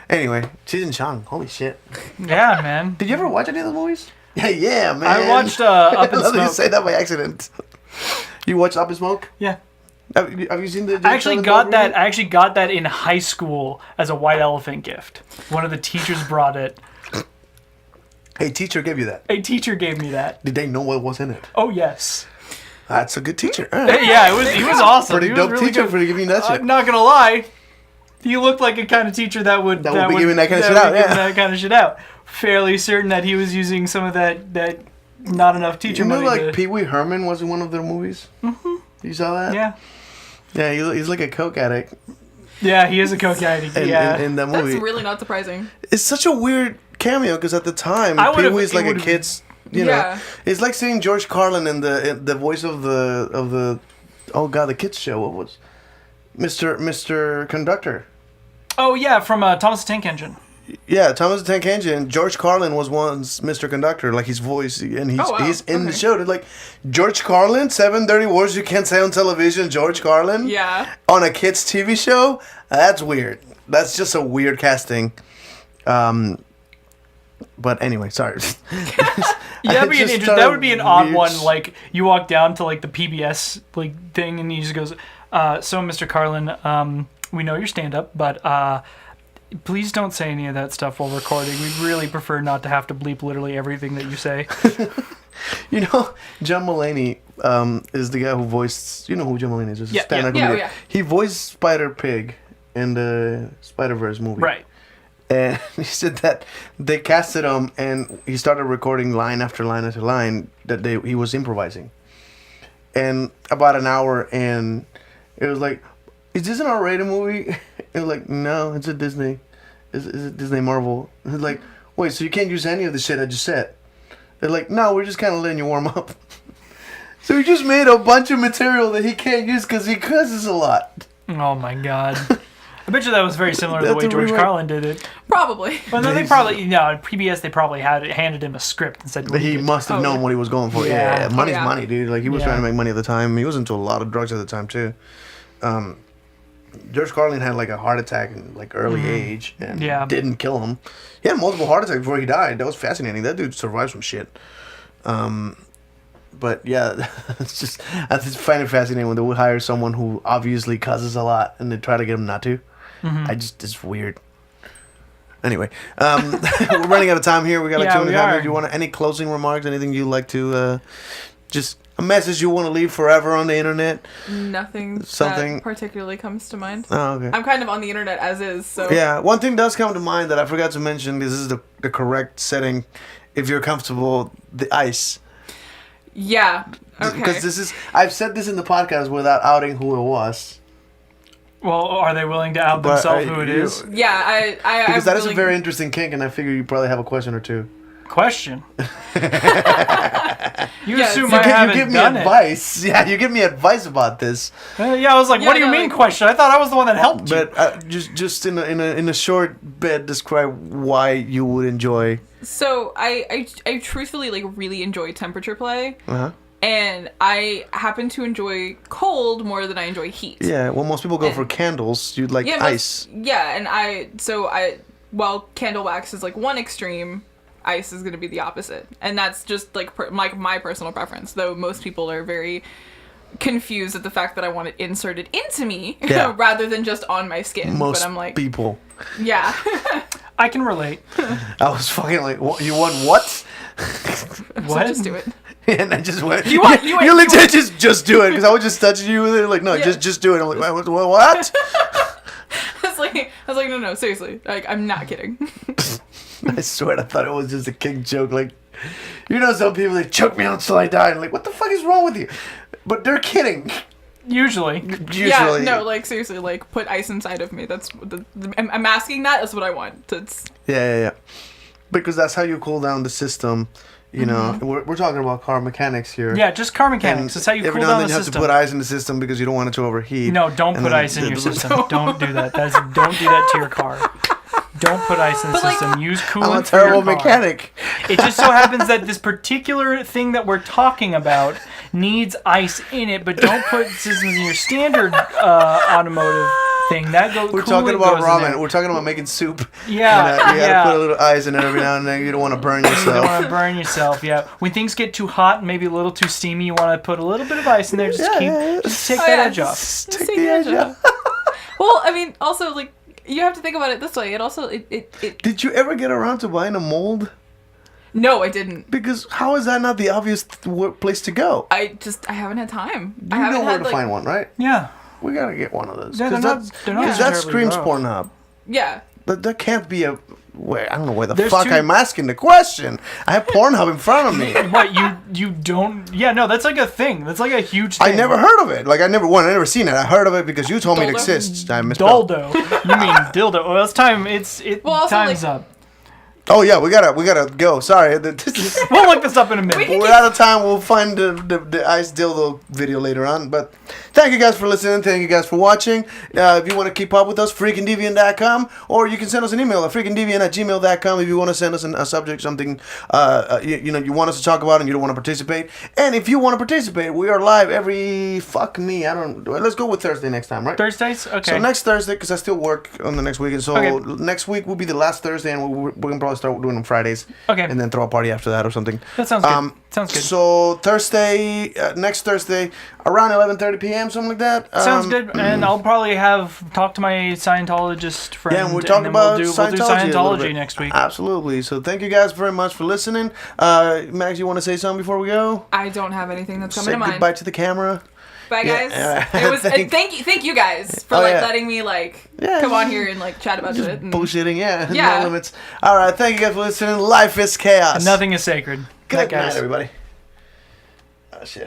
Anyway, Cheech and Chong. Holy shit. Yeah, man. Did you ever watch any of those movies? Yeah, man. I watched Up I in love that you Smoke. say that by accident. You watched Up in Smoke? Yeah. Have you seen the? I actually got that in high school as a white elephant gift. One of the teachers brought it. Hey, teacher gave you that. A teacher gave me that. Did they know what was in it? Oh yes. That's a good teacher. All right. Yeah, he was awesome. Pretty He was dope really teacher good. for giving you that shit. Not gonna lie, he looked like a kind of teacher that would be giving that kind of shit out, yeah. that kind of shit out. Fairly certain that he was using some of that not enough teacher You know, money. like to, Pee Wee Herman was in one of their movies. Mm-hmm. You saw that? yeah, Yeah, he's like a coke addict yeah, he is a coke addict. in, Yeah, in that That's movie. really not surprising. It's such a weird cameo because at the time, I would've- Pee Wee's it like a would've- kid's. You know, Yeah. it's like seeing George Carlin in the voice of the oh god, the kids show. What was Mr. Conductor? Oh yeah, from Thomas the Tank Engine. Yeah, Thomas the Tank Engine. George Carlin was once Mr. Conductor, like his voice, and he's Oh, wow. he's in the Okay. show. They're like George Carlin, 7 dirty words you can't say on television. George Carlin, Yeah. on a kids TV show. That's weird. That's just a weird casting. But anyway, sorry. Yeah, I just that would be an odd weird one. Like you walk down to like the PBS like thing, and he just goes, "So, Mr. Carlin, we know your stand-up, but please don't say any of that stuff while recording. We really prefer not to have to bleep literally everything that you say." You know, John Mulaney is the guy who voiced. You know who John Mulaney is? He's a Yeah, stand-up yeah. comedian. Yeah. He voiced Spider-Pig in the Spider-Verse movie. Right. And he said that they casted him, and he started recording line after line after line that he was improvising. And about an hour, and it was like, "Is this an R-rated movie?" It was like, "No, it's a Disney. It's a Disney Marvel." It's like, "Wait, so you can't use any of the shit I just said?" They're like, "No, we're just kind of letting you warm up." So he just made a bunch of material that he can't use because he cusses a lot. Oh my god. I bet you that was very similar to the That's way a George rewrite. Carlin did it. Probably. But then they probably, at PBS, they probably handed him a script and said, But he "Read it." must have Oh, known yeah. what he was going for. Yeah. Yeah, money's Oh, yeah. money, dude. Like he was Yeah. trying to make money at the time. He was into a lot of drugs at the time too. George Carlin had like a heart attack in like early age and Yeah. didn't kill him. He had multiple heart attacks before he died. That was fascinating. That dude survived some shit. But yeah, I just find it fascinating when they would hire someone who obviously cusses a lot and they try to get him not to. It's weird. Anyway, we're running out of time here. We got like Yeah, 2 and a we half are. minutes. You want any closing remarks? Anything you'd like to just a message you want to leave forever on the internet? Nothing Something- that particularly comes to mind. Oh, okay. I'm kind of on the internet as is, so Yeah, one thing does come to mind that I forgot to mention. This is the correct setting if you're comfortable. The ice. yeah. Okay. Because I've said this in the podcast without outing who it was. Well, are they willing to out But, themselves who it you- is? Yeah, I Because that is a really- very interesting kink, and I figure you probably have a question or two. Question. You Yeah, assume so I you haven't give me done it. advice. Yeah, you give me advice about this. Yeah, I was like, Yeah, what do you no, mean like- question? I thought I was the one that helped you. But just in a short bit, describe why you would enjoy. So I truthfully like really enjoy temperature play, Uh-huh. and I happen to enjoy cold more than I enjoy heat. Yeah, well, most people go for candles. You'd like Yeah, ice. Yeah, and while candle wax is like one extreme, ice is going to be the opposite, and that's just like my personal preference. Though most people are very confused at the fact that I want it inserted into me Yeah. rather than just on my skin. Most but I'm like, people. yeah, I can relate. I was fucking like, what, you want what? so just do it. And I just went. You want- you want- legit just do it because I was just touching you with it. Like, no, Yeah. just do it. I'm like, what? I was like, no, seriously, like I'm not kidding. I swear, I thought it was just a kink joke. Like, you know, some people they choke me out until I die. And like, what the fuck is wrong with you? But they're kidding. Usually. Usually, Yeah, no, like seriously, like put ice inside of me. That's I'm asking that. That's what I want. That's Yeah. Because that's how you cool down the system. You know, we're talking about car mechanics here. Yeah, just car And mechanics. That's how you every cool now down and the then you have system. to put ice in the system because you don't want it to overheat. No, don't And put then ice in your the- system. Don't do that. Don't do that to your car. Don't put ice in the But, like, system. Use coolant I'm a for your terrible car. mechanic. It just so happens that this particular thing that we're talking about needs ice in it, but don't put systems in your standard automotive thing. That goes. We're talking about ramen. We're talking about making soup. Yeah, And, you gotta yeah. put a little ice in it every now and then. You don't want to burn You don't yourself. want to burn yourself. Yeah. When things get too hot, maybe a little too steamy, you want to put a little bit of ice in there. Just just take that edge off. Just take the edge off. Well, I mean, also like you have to think about it this way. It also it. Did you ever get around to buying a mold? No, I didn't. Because how is that not the obvious place to go? I haven't had time. I You haven't know where had to find one, right? Yeah. We gotta get one of those. Yeah, Because they're not that terribly screams rough. Pornhub. Yeah. That can't be a... Wait, I don't know where the There's fuck two- I'm asking the question. I have Pornhub in front of me. What you don't? Yeah, no, that's like a thing. That's like a huge thing. I never heard of it. Like I never seen it. I heard of it because you told me it Dildo? exists. I misspelled. Dildo. You mean dildo? Well, it's time. Well, also, time's like- up. Oh yeah, we gotta go. Sorry, We'll look this up in a minute. we're out of time. We'll find the ice dildo video later on. But thank you guys for listening. Thank you guys for watching. If you want to keep up with us, freakingdeviant.com, or you can send us an email at freakingdeviant@gmail.com if you want to send us a subject, something you want us to talk about and you don't want to participate. And if you want to participate, we are live every let's go with Thursday next time, right? Thursdays. Okay. So next Thursday, because I still work on the next weekend. So Okay. next week will be the last Thursday, and we're gonna probably start doing them Fridays. Okay. And then throw a party after that or something. That sounds good. Sounds good. So Thursday, next Thursday, around 11:30 p.m., something like that. Sounds good. And I'll probably talk to my Scientologist friend. Yeah, and we're talking then about we'll do Scientology, a little Scientology bit. next week. Absolutely. So thank you guys very much for listening. Max, you want to say something before we go? I don't have anything that's coming Say to mind. goodbye to the camera. Bye, guys. Yeah. It was Thank- thank you guys for Oh, like yeah. letting me Yeah, come on here and like chat about Just it. And bullshitting, yeah. Yeah. No limits. All right, thank you guys for listening. Life is chaos. Nothing is sacred. Good Night, night, everybody. Oh, shit.